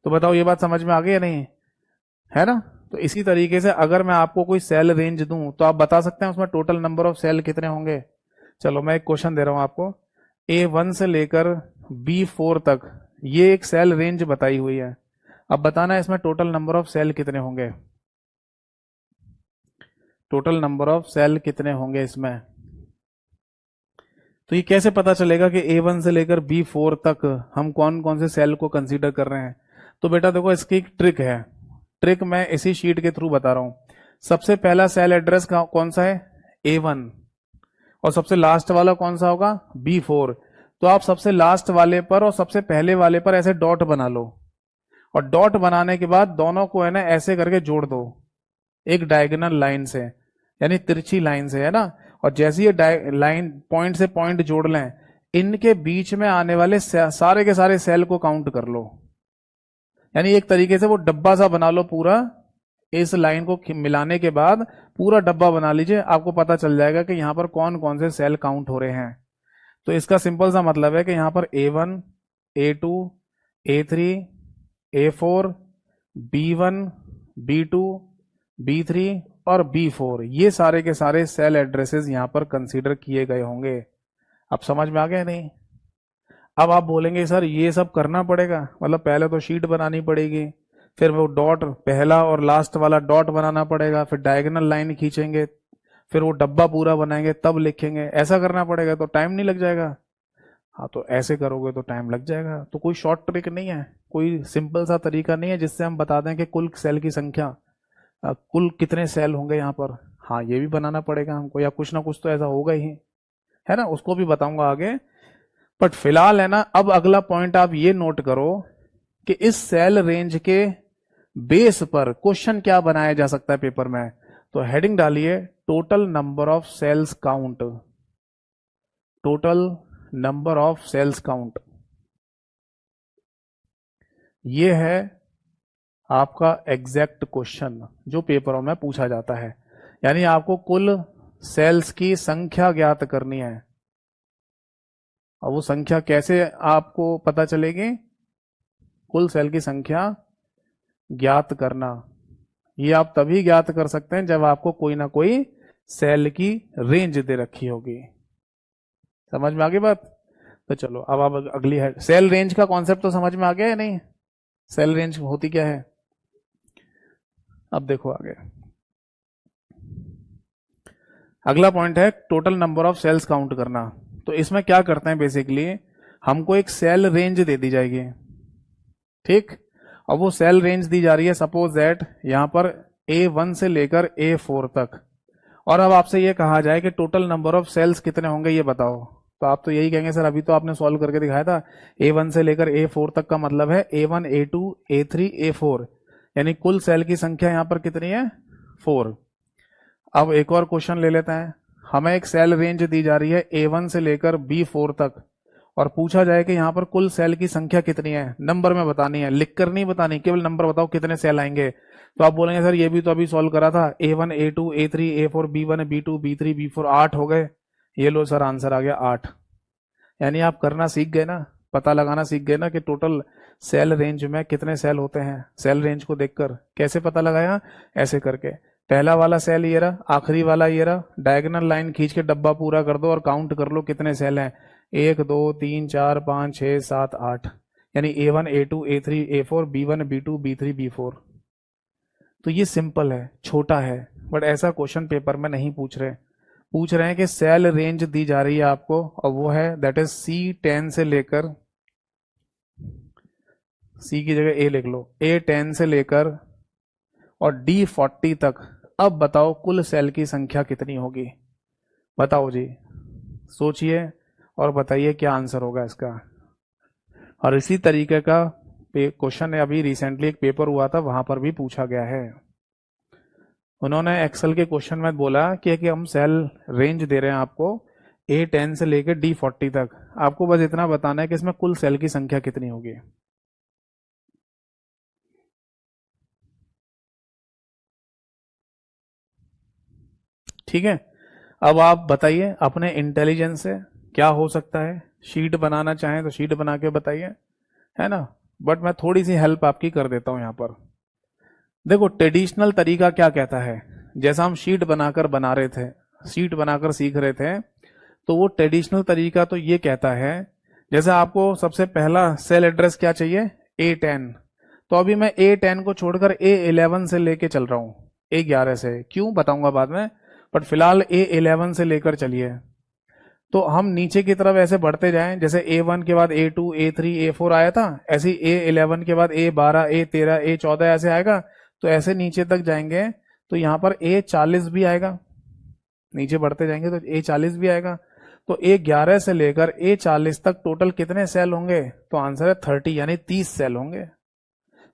तो बताओ ये बात समझ में आ गई या नहीं? है ना? तो इसी तरीके से अगर मैं आपको कोई सेल रेंज दूं तो आप बता सकते हैं उसमें टोटल नंबर ऑफ सेल कितने होंगे। चलो मैं एक क्वेश्चन दे रहा हूं आपको, A1 से लेकर B4 तक ये एक सेल रेंज बताई हुई है। अब बताना है इसमें टोटल नंबर ऑफ सेल कितने होंगे, टोटल नंबर ऑफ सेल कितने होंगे इसमें। तो ये कैसे पता चलेगा कि A1 से लेकर B4 तक हम कौन कौन से सेल को कंसीडर कर रहे हैं? तो बेटा देखो इसकी एक ट्रिक है, ट्रिक मैं इसी शीट के थ्रू बता रहा हूं। सबसे पहला सेल एड्रेस कौन सा है? A1, और सबसे लास्ट वाला कौन सा होगा? B4। तो आप सबसे लास्ट वाले पर और सबसे पहले वाले पर ऐसे डॉट बना लो, और डॉट बनाने के बाद दोनों को है ना ऐसे करके जोड़ दो एक डायगोनल लाइन से, यानी तिरछी लाइन से, है ना। और जैसे ये लाइन पॉइंट से पॉइंट जोड़ लें, इनके बीच में आने वाले सारे के सारे सेल को काउंट कर लो, यानी एक तरीके से वो डब्बा सा बना लो पूरा। इस लाइन को मिलाने के बाद पूरा डब्बा बना लीजिए, आपको पता चल जाएगा कि यहां पर कौन कौन से सेल काउंट हो रहे हैं। तो इसका सिंपल सा मतलब है कि यहां पर A1 A2 A3 A4 B1 B2 B3 और B4 ये सारे के सारे सेल एड्रेसेस यहां पर कंसीडर किए गए होंगे। अब समझ में आ गया नहीं? अब आप बोलेंगे सर ये सब करना पड़ेगा, मतलब पहले तो शीट बनानी पड़ेगी, फिर वो डॉट पहला और लास्ट वाला डॉट बनाना पड़ेगा, फिर डायगोनल लाइन खींचेंगे, फिर वो डब्बा पूरा बनाएंगे तब लिखेंगे, ऐसा करना पड़ेगा तो टाइम नहीं लग जाएगा? हाँ, तो ऐसे करोगे तो टाइम लग जाएगा। तो कोई शॉर्ट ट्रिक नहीं है, कोई सिंपल सा तरीका नहीं है जिससे हम बता दें कि कुल सेल की संख्या, कुल कितने सेल होंगे यहाँ पर। हाँ, ये भी बनाना पड़ेगा हमको, या कुछ ना कुछ तो ऐसा होगा ही, है ना, उसको भी बताऊंगा आगे। बट फिलहाल है ना, अब अगला पॉइंट आप ये नोट करो कि इस सेल रेंज के बेस पर क्वेश्चन क्या बनाया जा सकता है पेपर में। तो हेडिंग डालिए total number of cells count, total number of cells count. ये है आपका एग्जैक्ट क्वेश्चन जो पेपरों में पूछा जाता है, यानी आपको कुल सेल्स की संख्या ज्ञात करनी है। और वो संख्या कैसे आपको पता चलेगी? कुल सेल की संख्या ज्ञात करना, ये आप तभी ज्ञात कर सकते हैं जब आपको कोई ना कोई सेल की रेंज दे रखी होगी। समझ में आ गई बात? तो चलो अब आप अगली है, सेल रेंज का कॉन्सेप्ट तो समझ में आ गया है नहीं? सेल रेंज होती क्या है? अब देखो आगे, अगला पॉइंट है total number of cells count करना। तो इसमें क्या करते हैं, बेसिकली हमको एक सेल रेंज दे दी जाएगी, ठीक। अब वो सेल रेंज दी जा रही है, सपोज दैट यहां पर A1 से लेकर A4 तक, और अब आपसे ये कहा जाए कि टोटल नंबर ऑफ सेल्स कितने होंगे ये बताओ, तो आप तो यही कहेंगे सर अभी तो आपने सॉल्व करके दिखाया था, A1 से लेकर A4 तक का मतलब है A1 A2 A3 A4, यानी कुल सेल की संख्या यहां पर कितनी है? 4। अब एक और क्वेश्चन ले लेते हैं, हमें एक सेल रेंज दी जा रही है A1 से लेकर B4 तक, और पूछा जाए कि यहां पर कुल सेल की संख्या कितनी है, नंबर में बतानी है, लिखकर नहीं बतानी, केवल नंबर बताओ कितने सेल आएंगे। तो आप बोलेंगे सर ये भी तो अभी सॉल्व करा था, A1 A2 A3 A4 B1 B2 B3 B4, 8 हो गए। ये लो सर आंसर आ गया 8। यानी आप करना सीख गए ना, पता लगाना सीख गए ना कि टोटल सेल रेंज में कितने सेल होते हैं। सेल रेंज को देखकर कैसे पता लगाया? ऐसे करके, पहला वाला सेल ये रहा, आखिरी वाला ये रहा, डायगोनल लाइन खींच के डब्बा पूरा कर दो और काउंट कर लो कितने सेल हैं, 1 2 3 4 5 6 7 8, यानी A1 A2 A3 A4 B1 B2 B3 B4। तो ये सिंपल है, छोटा है, बट ऐसा क्वेश्चन पेपर में नहीं पूछ रहे हैं कि सेल रेंज दी जा रही है आपको, और वो है दैट इज C10 से लेकर, C की जगह A लिख लो, A10 से लेकर और D40 तक। अब बताओ कुल सेल की संख्या कितनी होगी? बताओ जी, सोचिए और बताइए क्या आंसर होगा इसका। और इसी तरीके का क्वेश्चन अभी रिसेंटली एक पेपर हुआ था, वहां पर भी पूछा गया है। उन्होंने एक्सेल के क्वेश्चन में बोला कि हम सेल रेंज दे रहे हैं आपको A10 से लेकर D40 तक, आपको बस इतना बताना है कि इसमें कुल सेल की संख्या कितनी होगी। ठीक है, अब आप बताइए अपने इंटेलिजेंस से क्या हो सकता है। शीट बनाना चाहें तो शीट बना के बताइए, है ना, बट मैं थोड़ी सी हेल्प आपकी कर देता हूं यहां पर। देखो ट्रेडिशनल तरीका क्या कहता है, जैसा हम शीट बनाकर बना रहे थे, शीट बनाकर सीख रहे थे, तो वो ट्रेडिशनल तरीका तो ये कहता है, जैसे आपको सबसे पहला सेल एड्रेस क्या चाहिए, A10, तो अभी मैं A10 को छोड़कर A11 से लेके चल रहा हूं, A11 से, क्यों बताऊंगा बाद में, बट फिलहाल A11 से लेकर चलिए। तो हम नीचे की तरफ ऐसे बढ़ते जाएं, जैसे A1 के बाद A2 A3 A4 आया था, ऐसे ही A11 के बाद A12 A13 A14 ऐसे आएगा। तो ऐसे नीचे तक जाएंगे तो यहां पर A40 भी आएगा, नीचे बढ़ते जाएंगे तो A40 भी आएगा। तो A11 से लेकर A40 तक टोटल कितने सेल होंगे? तो आंसर है 30, यानी 30 सेल होंगे।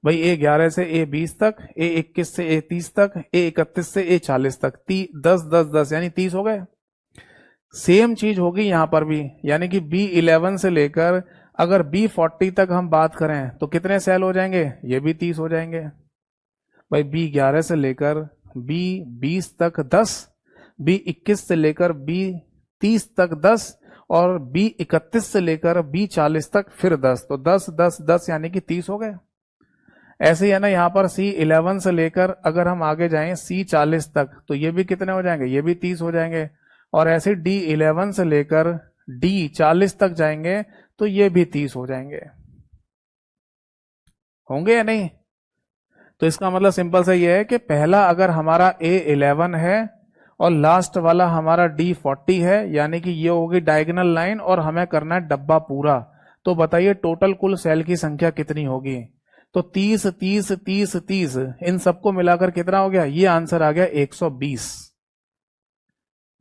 भाई A11 से A20 तक, A21 से A30 तक, A31 से A40 तक, 10 10 10 यानी 30 हो गए। सेम चीज होगी यहां पर भी, यानी कि B11 से लेकर अगर B40 तक हम बात करें तो कितने सेल हो जाएंगे? ये भी 30 हो जाएंगे। भाई B11 से लेकर B20 तक 10, B21 से लेकर B30 तक 10, और B31 से लेकर B40 तक फिर 10, तो 10 10 10 यानी कि 30 हो गए। ऐसे ही है ना, यहाँ पर C11 से लेकर अगर हम आगे जाएं C40 तक, तो ये भी कितने हो जाएंगे? ये भी 30 हो जाएंगे। और ऐसे D11 से लेकर D40 तक जाएंगे तो ये भी 30 हो जाएंगे। होंगे या नहीं? तो इसका मतलब सिंपल सा ये है कि पहला अगर हमारा A11 है और लास्ट वाला हमारा D40 है, यानी कि ये होगी डायगोनल लाइन और हमें करना है डब्बा पूरा, तो बताइए टोटल कुल सेल की संख्या कितनी होगी? तो 30 30 30 30 इन सबको मिलाकर कितना हो गया? ये आंसर आ गया 120।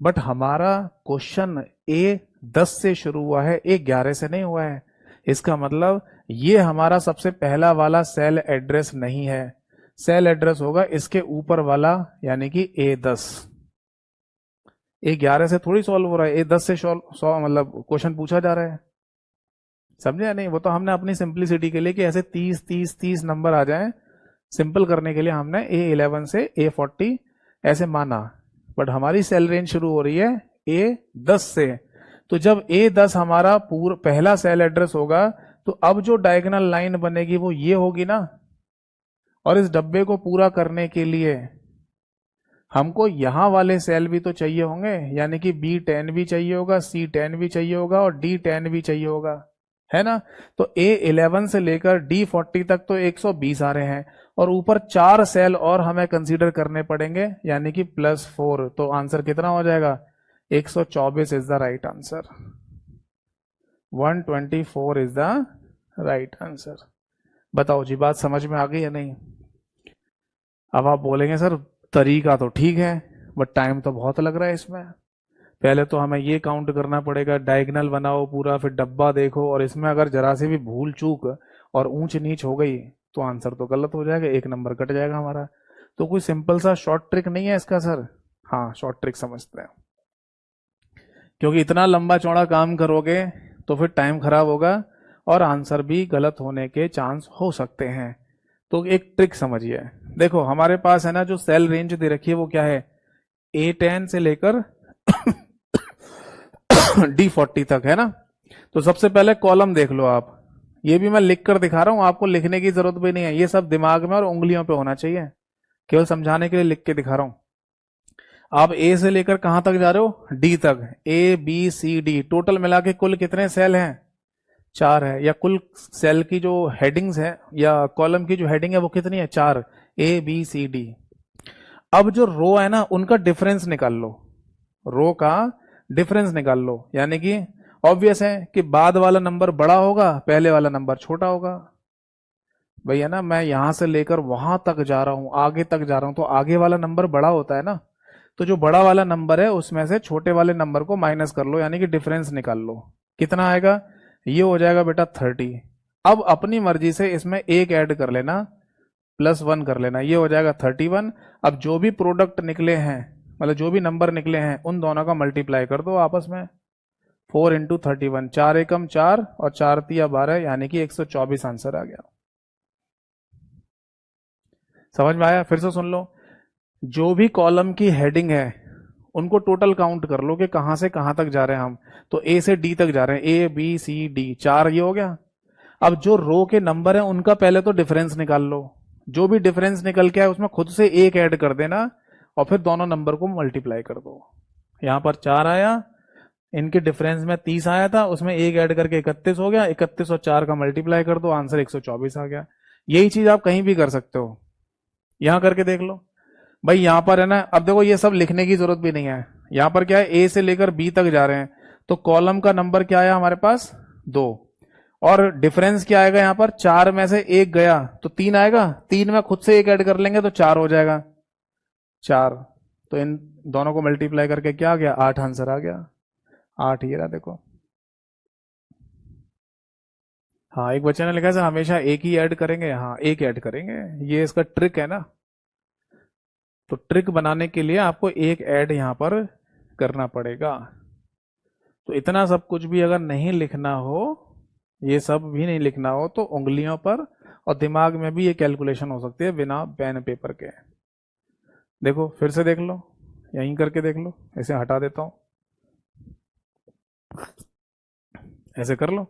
बट हमारा क्वेश्चन A10 से शुरू हुआ है, A11 से नहीं हुआ है। इसका मतलब ये हमारा सबसे पहला वाला सेल एड्रेस नहीं है। सेल एड्रेस होगा इसके ऊपर वाला, यानी कि A10। A11 से थोड़ी सॉल्व हो रहा है, A10 से मतलब क्वेश्चन पूछा जा रहा है, समझे या नहीं? वो तो हमने अपनी सिंप्लिसिटी के लिए कि ऐसे 30 नंबर आ जाएं, सिंपल करने के लिए हमने A11 से A40 ऐसे माना। बट हमारी सेल रेंज शुरू हो रही है A10 से। तो जब A10 हमारा पहला सेल एड्रेस होगा, तो अब जो डायगोनल लाइन बनेगी वो ये होगी ना। और इस डब्बे को पूरा करने के लिए हमको यहां वाले सेल भी तो चाहिए होंगे, यानी कि B10 भी चाहिए होगा, C10 भी चाहिए होगा और D10 भी चाहिए होगा, है ना? तो A11 से लेकर D40 तक तो 120 आ रहे हैं, और ऊपर 4 सेल और हमें कंसीडर करने पड़ेंगे, यानी कि +4। तो आंसर कितना हो जाएगा? 124 is the right answer. 124 is the right answer. बताओ जी, बात समझ में आ गई या नहीं? अब आप बोलेंगे सर तरीका तो ठीक है, बट टाइम तो बहुत लग रहा है इसमें। पहले तो हमें ये काउंट करना पड़ेगा, डायगोनल बनाओ पूरा, फिर डब्बा देखो, और इसमें अगर जरा से भी भूल चूक और ऊंच नीच हो गई तो आंसर तो गलत हो जाएगा, 1 नंबर कट जाएगा हमारा। तो कोई सिंपल सा शॉर्ट ट्रिक नहीं है इसका सर? हाँ, शॉर्ट ट्रिक समझते हैं। क्योंकि इतना लंबा चौड़ा काम करोगे तो फिर टाइम खराब होगा और आंसर भी गलत होने के चांस हो सकते हैं। तो एक ट्रिक समझिए। देखो हमारे पास है ना, जो सेल रेंज दे रखी है वो क्या है? A10 से लेकर D40 तक, है ना? तो सबसे पहले कॉलम देख लो आप। ये भी मैं लिख कर दिखा रहा हूं, आपको लिखने की जरूरत भी नहीं है, ये सब दिमाग में और उंगलियों पे होना चाहिए, केवल समझाने के लिए लिख के दिखा रहा हूं। आप A से लेकर कहां तक जा रहे हो? D तक। A B C D total मिला के कुल कितने सेल हैं? 4 है। या कुल सेल की जो हेडिंग्स है या कॉलम की जो हेडिंग है वो कितनी है? 4। A B C D। अब जो रो है ना, उनका डिफरेंस निकाल लो, रो का डिफरेंस निकाल लो। यानी कि ऑब्वियस है कि बाद वाला नंबर बड़ा होगा, पहले वाला नंबर छोटा होगा। भैया ना, मैं यहां से लेकर वहां तक जा रहा हूं, आगे तक जा रहा हूं, तो आगे वाला नंबर बड़ा होता है ना। तो जो बड़ा वाला नंबर है उसमें से छोटे वाले नंबर को माइनस कर लो, यानी कि डिफरेंस निकाल लो। कितना आएगा? ये हो जाएगा बेटा 30। अब अपनी मर्जी से इसमें एक ऐड कर लेना, +1 कर लेना, ये हो जाएगा 31। अब जो भी प्रोडक्ट निकले हैं, मतलब जो भी नंबर निकले हैं, उन दोनों का मल्टीप्लाई कर दो आपस में। 4 इंटू 31, 4 एकम 4 और 4 तिया 12, यानी कि 124 आंसर आ गया। समझ में आया? फिर से सुन लो। जो भी कॉलम की हेडिंग है उनको टोटल काउंट कर लो कि कहां से कहां तक जा रहे हैं हम। तो A से D तक जा रहे हैं, A B C D, 4 ये हो गया। अब जो रो के नंबर है उनका पहले तो डिफरेंस निकाल लो। जो भी डिफरेंस निकल के आए उसमें खुद से एक ऐड कर देना, और फिर दोनों नंबर को मल्टीप्लाई कर दो। यहां पर 4 आया, इनके डिफरेंस में 30 आया था, उसमें एक ऐड करके 31 हो गया। 31 और 4 का मल्टीप्लाई कर दो, आंसर 124 आ गया। यही चीज आप कहीं भी कर सकते हो, यहां करके देख लो। भाई यहां पर है ना, अब देखो ये सब लिखने की जरूरत भी नहीं है। यहां पर क्या है? A से लेकर B तक जा रहे हैं, तो कॉलम का नंबर क्या आया हमारे पास? 2। और डिफरेंस क्या आएगा? यहां पर 4 में से एक गया तो 3 आएगा, 3 में खुद से एक ऐड कर लेंगे तो 4 हो जाएगा। 4। तो इन दोनों को मल्टीप्लाई करके क्या आ गया? 8 आंसर आ गया। 8 ये रहा देखो। हाँ, एक बच्चे ने लिखा है सर हमेशा एक ही ऐड करेंगे। हाँ, एक ऐड करेंगे, ये इसका ट्रिक है ना। तो ट्रिक बनाने के लिए आपको एक ऐड यहां पर करना पड़ेगा। तो इतना सब कुछ भी अगर नहीं लिखना हो, ये सब भी नहीं लिखना हो, तो उंगलियों पर और दिमाग में भी ये कैलकुलेशन हो सकती है बिना पेन पेपर के। देखो फिर से देख लो, यहीं करके देख लो, ऐसे हटा देता हूं, ऐसे कर लो।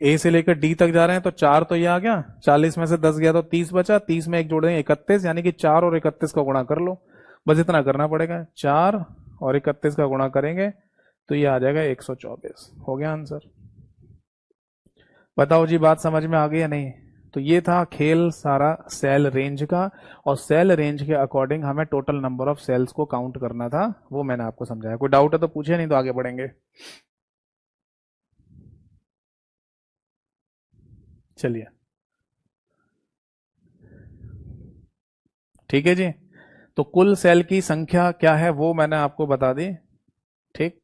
A से लेकर D तक जा रहे हैं तो 4 तो ये आ गया, 40 में से 10 गया तो 30 बचा, 30 में एक जोड़ देंगे 31, यानी कि 4 और 31 का गुणा कर लो। बस इतना करना पड़ेगा, 4 और 31 का गुणा करेंगे तो ये आ जाएगा 124। हो गया आंसर। बताओ जी, बात समझ में आ गई या नहीं? तो ये था खेल सारा सेल रेंज का, और सेल रेंज के अकॉर्डिंग हमें टोटल नंबर ऑफ सेल्स को काउंट करना था, वो मैंने आपको समझाया। कोई डाउट है तो पूछे, नहीं तो आगे बढ़ेंगे। चलिए, ठीक है जी। तो कुल सेल की संख्या क्या है वो मैंने आपको बता दी, ठीक।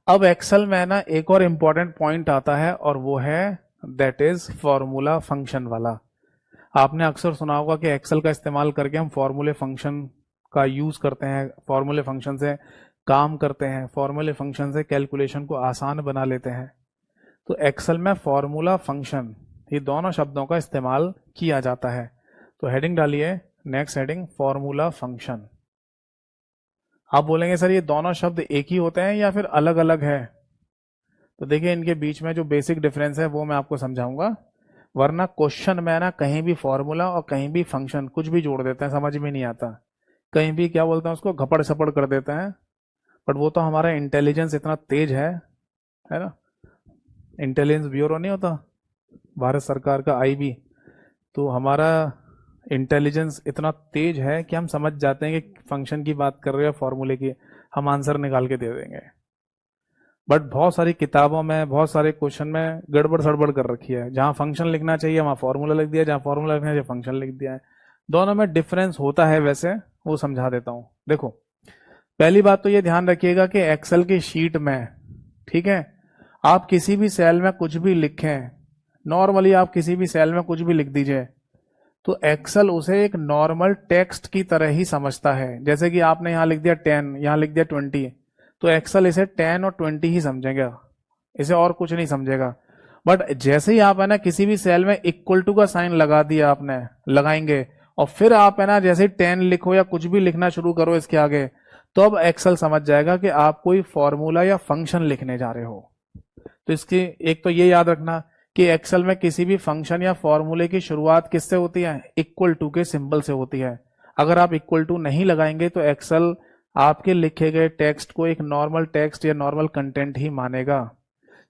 अब एक्सेल में ना एक और इंपॉर्टेंट पॉइंट आता है, और वो है दैट इज फॉर्मूला फंक्शन वाला। आपने अक्सर सुना होगा कि एक्सेल का इस्तेमाल करके हम फॉर्मूले फंक्शन का यूज करते हैं, फॉर्मूले फंक्शन से काम करते हैं, फॉर्मूले फंक्शन से कैलकुलेशन को आसान बना लेते हैं। तो एक्सेल में फॉर्मूला फंक्शन, ये दोनों शब्दों का इस्तेमाल किया जाता है। तो हेडिंग डालिए, नेक्स्ट हेडिंग फॉर्मूला फंक्शन। आप बोलेंगे सर ये दोनों शब्द एक ही होते हैं या फिर अलग अलग है? तो देखिए इनके बीच में जो बेसिक डिफरेंस है वो मैं आपको समझाऊंगा, वरना क्वेश्चन में ना कहीं भी फॉर्मूला और कहीं भी फंक्शन कुछ भी जोड़ देते हैं, समझ में नहीं आता। कहीं भी क्या बोलते हैं उसको, घपड़ सपड़ कर देते हैं। बट वो तो हमारा इंटेलिजेंस इतना तेज है ना। इंटेलिजेंस ब्यूरो नहीं होता भारत सरकार का, आईबी, तो हमारा इंटेलिजेंस इतना तेज है कि हम समझ जाते हैं कि फंक्शन की बात कर रहे हैं, फॉर्मूले की, हम आंसर निकाल के दे देंगे। बट बहुत सारी किताबों में, बहुत सारे क्वेश्चन में गड़बड़ सड़बड़ कर रखी है, जहां फंक्शन लिखना चाहिए वहां फॉर्मूला लिख दिया, जहां फॉर्मूला लिखना चाहिए फंक्शन लिख दिया है। दोनों में डिफरेंस होता है, वैसे वो समझा देता हूं। देखो, पहली बात तो ये ध्यान रखिएगा कि एक्सेल की शीट में, ठीक है, आप किसी भी सेल में कुछ भी लिखें, नॉर्मली आप किसी भी सेल में कुछ भी लिख दीजिए, तो एक्सेल उसे एक नॉर्मल टेक्स्ट की तरह ही समझता है। जैसे कि आपने यहां लिख दिया 10, यहां लिख दिया 20, तो एक्सेल इसे 10 और 20 ही समझेगा, इसे और कुछ नहीं समझेगा। बट जैसे ही आप है ना किसी भी सेल में इक्वल टू का साइन लगा दिया, आपने लगाएंगे, और फिर आप है ना जैसे 10 लिखो या कुछ भी लिखना शुरू करो इसके आगे, तो अब एक्सेल समझ जाएगा कि आप कोई फॉर्मूला या फंक्शन लिखने जा रहे हो। तो इसकी एक तो ये याद रखना कि एक्सेल में किसी भी फंक्शन या फॉर्मूले की शुरुआत किससे होती है? इक्वल टू के सिंबल से होती है। अगर आप इक्वल टू नहीं लगाएंगे तो एक्सेल आपके लिखे गए टेक्स्ट को एक नॉर्मल टेक्स्ट या नॉर्मल कंटेंट ही मानेगा।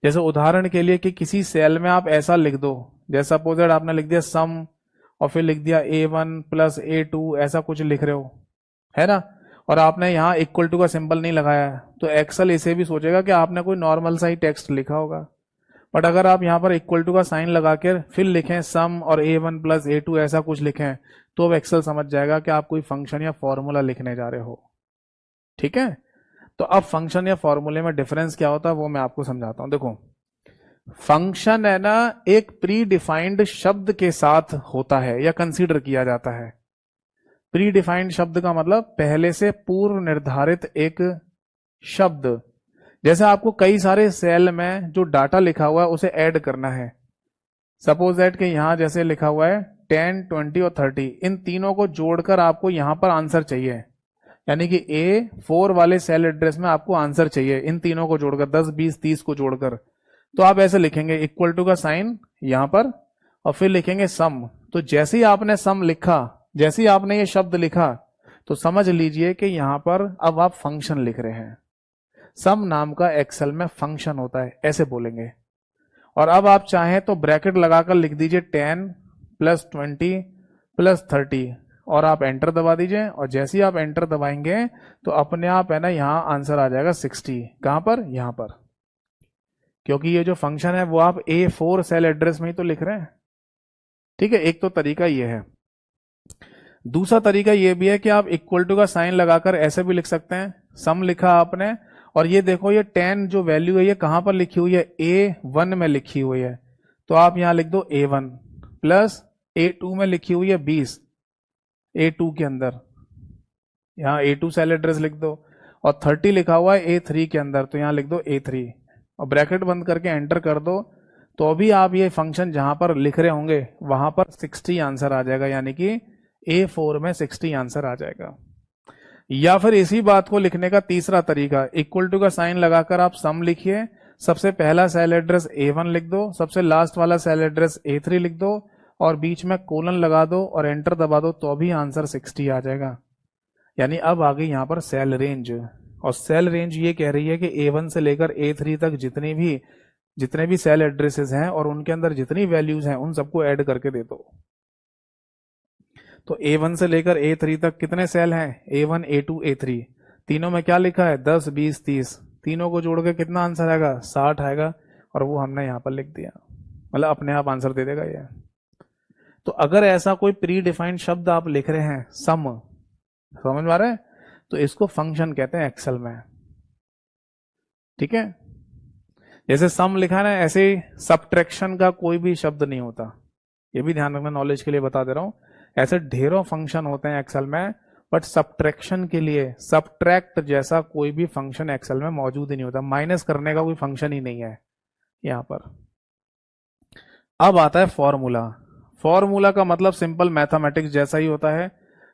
जैसे उदाहरण के लिए कि किसी सेल में आप ऐसा लिख दो, जैसे सपोज दैट आपने लिख दिया सम और फिर लिख दिया A1 प्लस A2, ऐसा कुछ लिख रहे हो, है ना, और आपने यहाँ इक्वल टू का सिंबल नहीं लगाया है, तो एक्सेल इसे भी सोचेगा कि आपने कोई नॉर्मल सा ही टेक्स्ट लिखा होगा। बट अगर आप यहाँ पर इक्वल टू का साइन लगाकर फिर लिखें सम और A1 प्लस A2 ऐसा कुछ लिखें, तो अब एक्सेल समझ जाएगा कि आप कोई फंक्शन या फॉर्मूला लिखने जा रहे हो। ठीक है, तो अब फंक्शन या फॉर्मूले में डिफरेंस क्या होता है वो मैं आपको समझाता हूं। देखो, फंक्शन है ना एक प्री डिफाइंड शब्द के साथ होता है या कंसीडर किया जाता है। प्री डिफाइंड शब्द का मतलब पहले से पूर्व निर्धारित एक शब्द। जैसे आपको कई सारे सेल में जो डाटा लिखा हुआ है उसे ऐड करना है। सपोज दैट कि यहां जैसे लिखा हुआ है 10, 20 और 30, इन तीनों को जोड़कर आपको यहां पर आंसर चाहिए, यानी कि A4 वाले सेल एड्रेस में आपको आंसर चाहिए इन तीनों को जोड़कर, 10, 20, 30 को जोड़कर। तो आप ऐसे लिखेंगे इक्वल टू का साइन यहां पर और फिर लिखेंगे सम। तो जैसे ही आपने सम लिखा, जैसे ही आपने ये शब्द लिखा, तो समझ लीजिए कि यहां पर अब आप फंक्शन लिख रहे हैं। सम नाम का एक्सेल में फंक्शन होता है, ऐसे बोलेंगे। और अब आप चाहें तो ब्रैकेट लगाकर लिख दीजिए 10 प्लस 20 प्लस 30 और आप एंटर दबा दीजिए, और जैसे ही आप एंटर दबाएंगे तो अपने आप है ना यहां आंसर आ जाएगा 60। कहां पर? यहां पर, क्योंकि ये जो फंक्शन है वो आप A4 सेल एड्रेस में ही तो लिख रहे हैं। ठीक है, एक तो तरीका ये है। दूसरा तरीका ये भी है कि आप इक्वल टू का साइन लगाकर ऐसे भी लिख सकते हैं, सम लिखा आपने, और ये देखो ये 10 जो वैल्यू है ये कहां पर लिखी हुई है? A1 में लिखी हुई है, तो आप यहां लिख दो A1 प्लस A2 में लिखी हुई है 20, A2 के अंदर यहां A2 सेल एड्रेस लिख दो, और 30 लिखा हुआ है A3 के अंदर, तो यहां लिख दो A3 और ब्रैकेट बंद करके एंटर कर दो। तो अभी आप ये फंक्शन जहां पर लिख रहे होंगे वहां पर 60 आंसर आ जाएगा, यानी कि A4 में 60 आंसर आ जाएगा। या फिर इसी बात को लिखने का तीसरा तरीका, इक्वल टू का साइन लगाकर आप सम लिखिए, सबसे पहला सेल एड्रेस A1 लिख दो, सबसे लास्ट वाला सेल एड्रेस A3 लिख दो, और बीच में कोलन लगा दो और एंटर दबा दो, तो भी आंसर 60 आ जाएगा। यानी अब आ गई यहां पर सेल रेंज, और सेल रेंज ये कह रही है कि A1 से लेकर A3 तक जितने भी सेल एड्रेसेस हैं और उनके अंदर जितनी वैल्यूज हैं उन सबको ऐड करके दे दो। तो A1 से लेकर A3 तक कितने सेल हैं? A1, A2, A3, तीनों में क्या लिखा है? 10, 20, 30, तीनों को जोड़ के कितना आंसर आएगा? 60 आएगा, और वो हमने यहां पर लिख दिया, मतलब अपने आप आंसर दे देगा ये। तो अगर ऐसा कोई प्री डिफाइंड शब्द आप लिख रहे हैं, सम, समझ में आ रहा है, तो इसको फंक्शन कहते हैं एक्सेल में। ठीक है, जैसे सम लिखा ना, ऐसे सब्ट्रैक्शन का कोई भी शब्द नहीं होता, ये भी ध्यान रखना, नॉलेज के लिए बता दे रहा हूँ। ऐसे ढेरों फंक्शन होते हैं एक्सेल में, बट सब्ट्रैक्शन के लिए सब्ट्रैक्ट जैसा कोई भी फंक्शन एक्सेल में मौजूद ही नहीं होता। माइनस करने का कोई फंक्शन ही नहीं है यहाँ पर। अब आता है फॉर्मूला। फॉर्मूला का मतलब सिंपल मैथमेटिक्स जैसा ही होता है,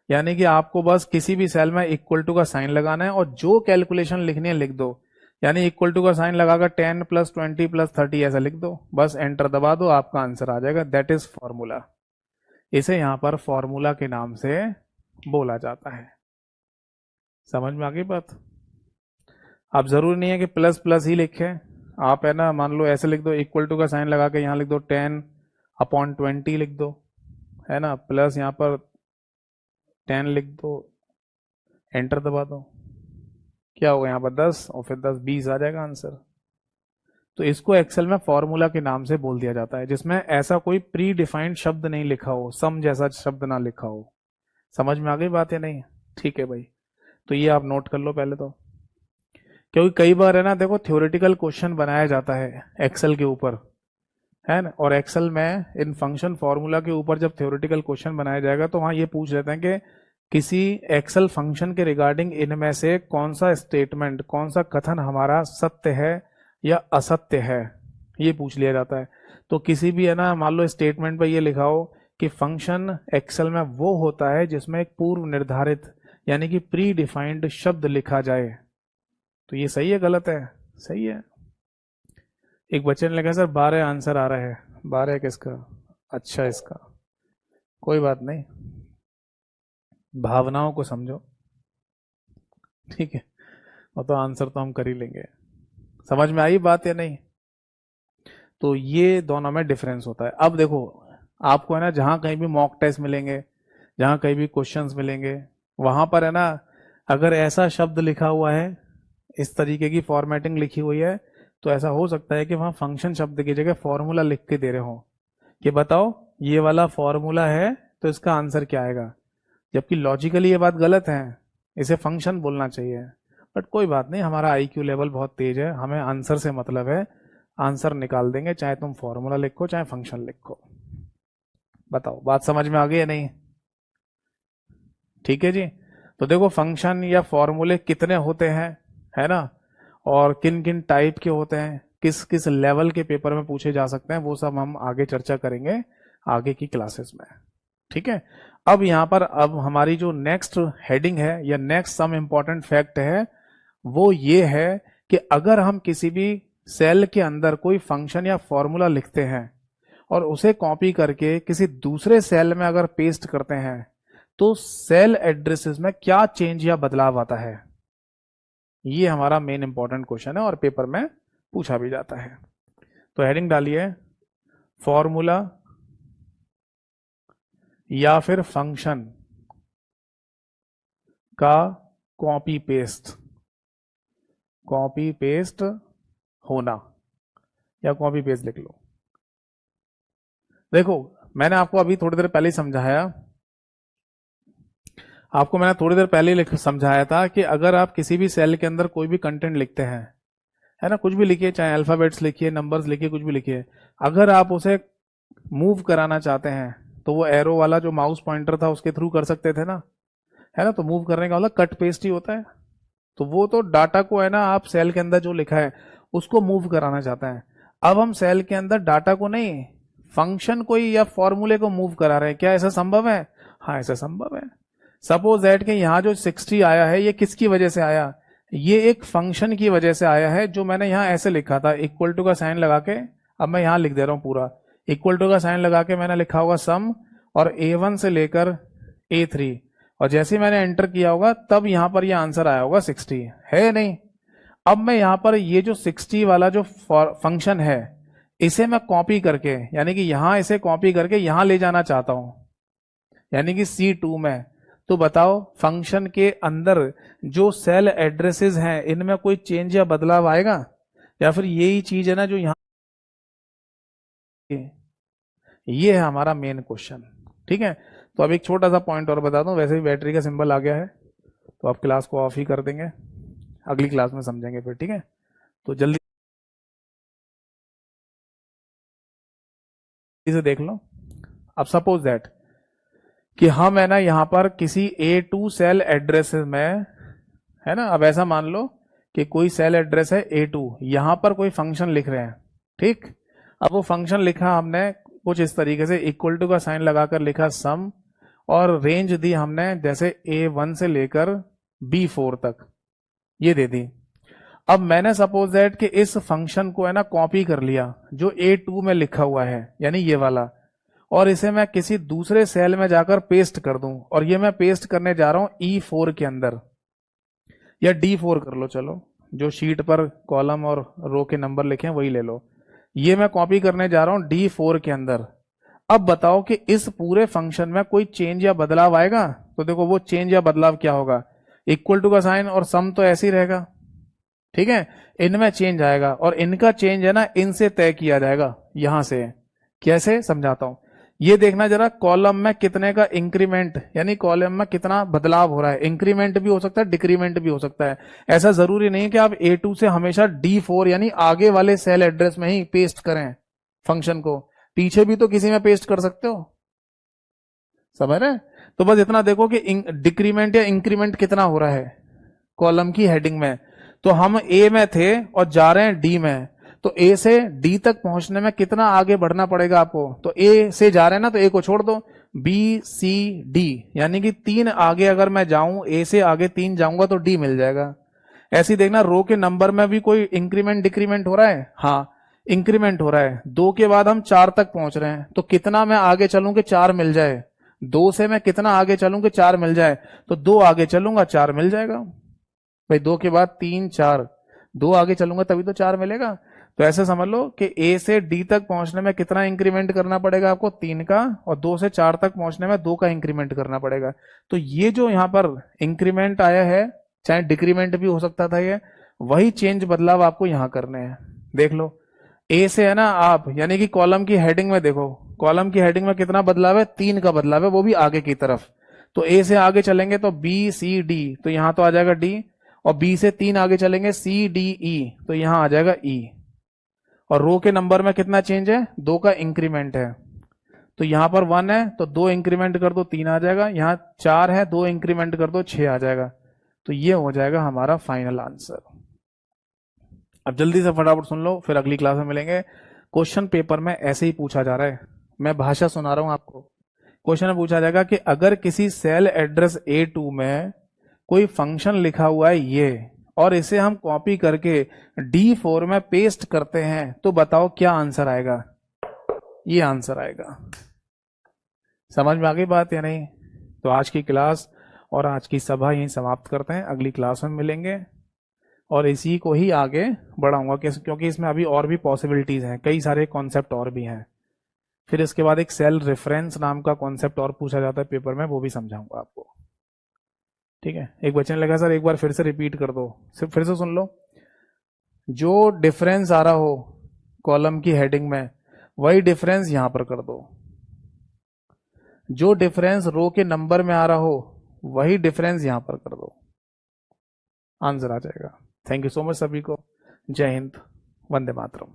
यानी कि आपको बस किसी भी सेल में इक्वल टू का साइन लगाना है और जो कैलकुलेशन लिखनी है लिख दो। यानी इक्वल टू का साइन लगाकर 10 प्लस 20 प्लस 30 ऐसा लिख दो, बस एंटर दबा दो, आपका आंसर आ जाएगा। That is formula. इसे यहां पर फॉर्मूला के नाम से बोला जाता है। समझ में आ गई बात? अब जरूरी नहीं है कि प्लस प्लस ही लिखे, आप है ना मान लो ऐसे लिख दो, इक्वल टू का साइन लगा के यहाँ लिख दो 10/20 लिख दो, है ना, प्लस यहाँ पर 10 लिख दो, एंटर दबा दो, क्या होगा यहाँ पर 10 और फिर 10 20 आ जाएगा आंसर। तो इसको एक्सेल में फॉर्मूला के नाम से बोल दिया जाता है, जिसमें ऐसा कोई प्री डिफाइंड शब्द नहीं लिखा हो, सम जैसा शब्द ना लिखा हो। समझ में आ गई बात या नहीं? ठीक है भाई, तो ये आप नोट कर लो पहले तो, क्योंकि कई बार है ना देखो थ्योरेटिकल क्वेश्चन बनाया जाता है एक्सेल के ऊपर, है ना, और एक्सेल में इन फंक्शन फॉर्मूला के ऊपर जब थ्योरेटिकल क्वेश्चन बनाया जाएगा तो वहां ये पूछ लेते हैं कि किसी एक्सेल फंक्शन के रिगार्डिंग इनमें से कौन सा स्टेटमेंट, कौन सा कथन हमारा सत्य है या असत्य है, ये पूछ लिया जाता है। तो किसी भी है ना मान लो स्टेटमेंट पे ये लिखा हो कि फंक्शन एक्सेल में वो होता है जिसमें एक पूर्व निर्धारित यानी कि प्री डिफाइंड शब्द लिखा जाए, तो ये सही है गलत है? सही है। एक बच्चे ने लिखा सर 12 आंसर आ रहा है, 12 किसका? अच्छा इसका, कोई बात नहीं, भावनाओं को समझो, ठीक है, और तो आंसर तो हम कर ही लेंगे। समझ में आई बात या नहीं? तो ये दोनों में डिफरेंस होता है। अब देखो आपको है ना जहां कहीं भी मॉक टेस्ट मिलेंगे, जहां कहीं भी क्वेश्चंस मिलेंगे, वहां पर है ना अगर ऐसा शब्द लिखा हुआ है, इस तरीके की फॉर्मेटिंग लिखी हुई है, तो ऐसा हो सकता है कि वहां फंक्शन शब्द की जगह फॉर्मूला लिख के दे रहे हो कि बताओ ये वाला फॉर्मूला है तो इसका आंसर क्या आएगा, जबकि लॉजिकली ये बात गलत है, इसे फंक्शन बोलना चाहिए। बट कोई बात नहीं, हमारा आईक्यू लेवल बहुत तेज है, हमें आंसर से मतलब है, आंसर निकाल देंगे चाहे तुम फॉर्मूला लिखो चाहे फंक्शन लिखो। बताओ बात समझ में आ गई या नहीं? ठीक है जी। तो देखो फंक्शन या फॉर्मूले कितने होते हैं, है ना, और किन किन टाइप के होते हैं, किस किस लेवल के पेपर में पूछे जा सकते हैं, वो सब हम आगे चर्चा करेंगे आगे की क्लासेस में। ठीक है। अब यहां पर अब हमारी जो नेक्स्ट हेडिंग है या नेक्स्ट सम इंपॉर्टेंट फैक्ट है वो ये है कि अगर हम किसी भी सेल के अंदर कोई फंक्शन या फॉर्मूला लिखते हैं और उसे कॉपी करके किसी दूसरे सेल में अगर पेस्ट करते हैं तो सेल एड्रेसेस में क्या चेंज या बदलाव आता है, ये हमारा मेन इंपॉर्टेंट क्वेश्चन है और पेपर में पूछा भी जाता है। तो हेडिंग डालिए फॉर्मूला या फिर फंक्शन का कॉपी पेस्ट, कॉपी पेस्ट होना, या कॉपी पेस्ट लिख लो। देखो मैंने आपको अभी थोड़ी देर पहले ही समझाया, आपको मैंने थोड़ी देर पहले ही समझाया था कि अगर आप किसी भी सेल के अंदर कोई भी कंटेंट लिखते हैं, है ना, कुछ भी लिखिए, चाहे अल्फाबेट्स लिखिए, नंबर्स लिखिए, कुछ भी लिखिए, अगर आप उसे मूव कराना चाहते हैं तो वो एरो वाला जो माउस पॉइंटर था उसके थ्रू कर सकते थे ना, है ना, तो मूव करने का मतलब कट पेस्ट ही होता है। तो वो तो डाटा को है ना आप सेल के अंदर जो लिखा है उसको मूव कराना चाहते हैं। अब हम सेल के अंदर डाटा को नहीं, फंक्शन को ही या फॉर्मूले को मूव करा रहे हैं, क्या ऐसा संभव है? हाँ ऐसा संभव है। सपोज दैट कि यहाँ जो 60 आया है ये किसकी वजह से आया, ये एक फंक्शन की वजह से आया है, जो मैंने यहाँ ऐसे लिखा था इक्वल टू का साइन लगा के, अब मैं यहाँ लिख दे रहा हूँ पूरा, इक्वल टू का साइन लगा के मैंने लिखा होगा सम और A1 से लेकर A3, और जैसे ही मैंने एंटर किया होगा तब यहां पर ये आंसर आया होगा 60, है नहीं? अब मैं यहां पर ये जो 60 वाला जो फंक्शन है इसे मैं कॉपी करके, यानी कि यहां इसे कॉपी करके यहां ले जाना चाहता हूं, यानी कि C2 में। तो बताओ फंक्शन के अंदर जो सेल एड्रेसेस हैं इनमें कोई चेंज या बदलाव आएगा, या फिर यही चीज है ना जो यहां, ये है हमारा मेन क्वेश्चन। ठीक है। तो अब एक छोटा सा पॉइंट और बता दूं, वैसे भी बैटरी का सिंबल आ गया है तो आप क्लास को ऑफ ही कर देंगे, अगली क्लास में समझेंगे फिर, ठीक है? तो जल्दी से देख लो, अब सपोज दैट कि हम है ना यहाँ पर किसी A2 सेल एड्रेस में, है ना, अब ऐसा मान लो कि कोई सेल एड्रेस है A2, यहां पर कोई फंक्शन लिख रहे हैं, ठीक। अब वो फंक्शन लिखा हमने कुछ इस तरीके से, इक्वल टू का साइन लगाकर लिखा सम, और रेंज दी हमने जैसे A1 से लेकर B4 तक, ये दे दी। अब मैंने सपोज दैट कि इस फंक्शन को है ना कॉपी कर लिया जो A2 में लिखा हुआ है, यानी ये वाला, और इसे मैं किसी दूसरे सेल में जाकर पेस्ट कर दूं, और ये मैं पेस्ट करने जा रहा हूं E4 के अंदर, या D4 कर लो, चलो जो शीट पर कॉलम और रो के नंबर लिखे हैं वही ले लो। ये मैं कॉपी करने जा रहा हूं D4 के अंदर। अब बताओ कि इस पूरे फंक्शन में कोई चेंज या बदलाव आएगा? तो देखो वो चेंज या बदलाव क्या होगा, इक्वल टू का साइन और सम तो ऐसे ही रहेगा, ठीक है। इनमें चेंज आएगा, और इनका चेंज है ना इनसे तय किया जाएगा, यहां से। कैसे, समझाता हूं। ये देखना जरा, कॉलम में कितने का इंक्रीमेंट, यानी कॉलम में कितना बदलाव हो रहा है। इंक्रीमेंट भी हो सकता है, डिक्रीमेंट भी हो सकता है। ऐसा जरूरी नहीं कि आप A2 से हमेशा D4 यानी आगे वाले सेल एड्रेस में ही पेस्ट करें फंक्शन को, पीछे भी तो किसी में पेस्ट कर सकते हो, समझ रहे? तो बस इतना देखो कि डिक्रीमेंट या इंक्रीमेंट कितना हो रहा है कॉलम की हेडिंग में। तो हम A में थे और जा रहे हैं D में, तो A से D तक पहुंचने में कितना आगे बढ़ना पड़ेगा आपको? तो A से जा रहे हैं ना, तो A को छोड़ दो, B C D, यानी कि 3 आगे अगर मैं जाऊं, A से आगे 3 जाऊंगा तो D मिल जाएगा। ऐसे ही देखना, रो के नंबर में भी कोई इंक्रीमेंट डिक्रीमेंट हो रहा है? हाँ, इंक्रीमेंट हो रहा है। 2 के बाद हम 4 तक पहुंच रहे हैं, तो कितना मैं आगे चलूं कि 4 मिल जाए? 2 से मैं कितना आगे चलूं कि 4 मिल जाए? तो 2 आगे चलूंगा, 4 मिल जाएगा भाई। 2 के बाद 3 4, 2 आगे चलूंगा तभी तो 4 मिलेगा। तो ऐसे समझ लो कि A से D तक पहुंचने में कितना इंक्रीमेंट करना पड़ेगा आपको? 3 का, और 2 से 4 तक पहुंचने में 2 का इंक्रीमेंट करना पड़ेगा। तो ये जो यहां पर इंक्रीमेंट आया है, चाहे डिक्रीमेंट भी हो सकता था, ये वही चेंज बदलाव आपको यहां करने हैं। देख लो, A से है ना आप, यानी कि कॉलम की हेडिंग में देखो, कॉलम की हेडिंग में कितना बदलाव है? 3 का बदलाव है, वो भी आगे की तरफ। तो A से आगे चलेंगे तो B C D, तो यहां तो आ जाएगा D, और B से 3 आगे चलेंगे C D E, तो यहां आ जाएगा E। और रो के नंबर में कितना चेंज है? 2 का इंक्रीमेंट है, तो यहां पर 1 है, तो 2 इंक्रीमेंट कर दो 3 आ जाएगा। यहां 4 है, 2 इंक्रीमेंट कर दो 6 आ जाएगा। तो ये हो जाएगा हमारा फाइनल आंसर। अब जल्दी से फटाफट सुन लो, फिर अगली क्लास में मिलेंगे। क्वेश्चन पेपर में ऐसे ही पूछा जा रहा है, मैं भाषा सुना रहा हूं आपको। क्वेश्चन में पूछा जाएगा कि अगर किसी सेल एड्रेस A2 में कोई फंक्शन लिखा हुआ है ये, और इसे हम कॉपी करके D4 में पेस्ट करते हैं, तो बताओ क्या आंसर आएगा? ये आंसर आएगा। समझ में आ गई बात या नहीं? तो आज की क्लास और आज की सभा यहीं समाप्त करते हैं, अगली क्लास में मिलेंगे, और इसी को ही आगे बढ़ाऊंगा, क्योंकि इसमें अभी और भी पॉसिबिलिटीज हैं, कई सारे कॉन्सेप्ट और भी हैं। फिर इसके बाद एक सेल रेफरेंस नाम का कॉन्सेप्ट और पूछा जाता है पेपर में, वो भी समझाऊंगा आपको, ठीक है। एक बच्चे ने लगा सर एक बार फिर से रिपीट कर दो, सिर्फ फिर से सुन लो। जो डिफरेंस आ रहा हो कॉलम की हेडिंग में, वही डिफरेंस यहां पर कर दो। जो डिफरेंस रो के नंबर में आ रहा हो, वही डिफरेंस यहां पर कर दो, आंसर आ जाएगा। थैंक यू सो मच सभी को। जय हिंद, वंदे मातरम।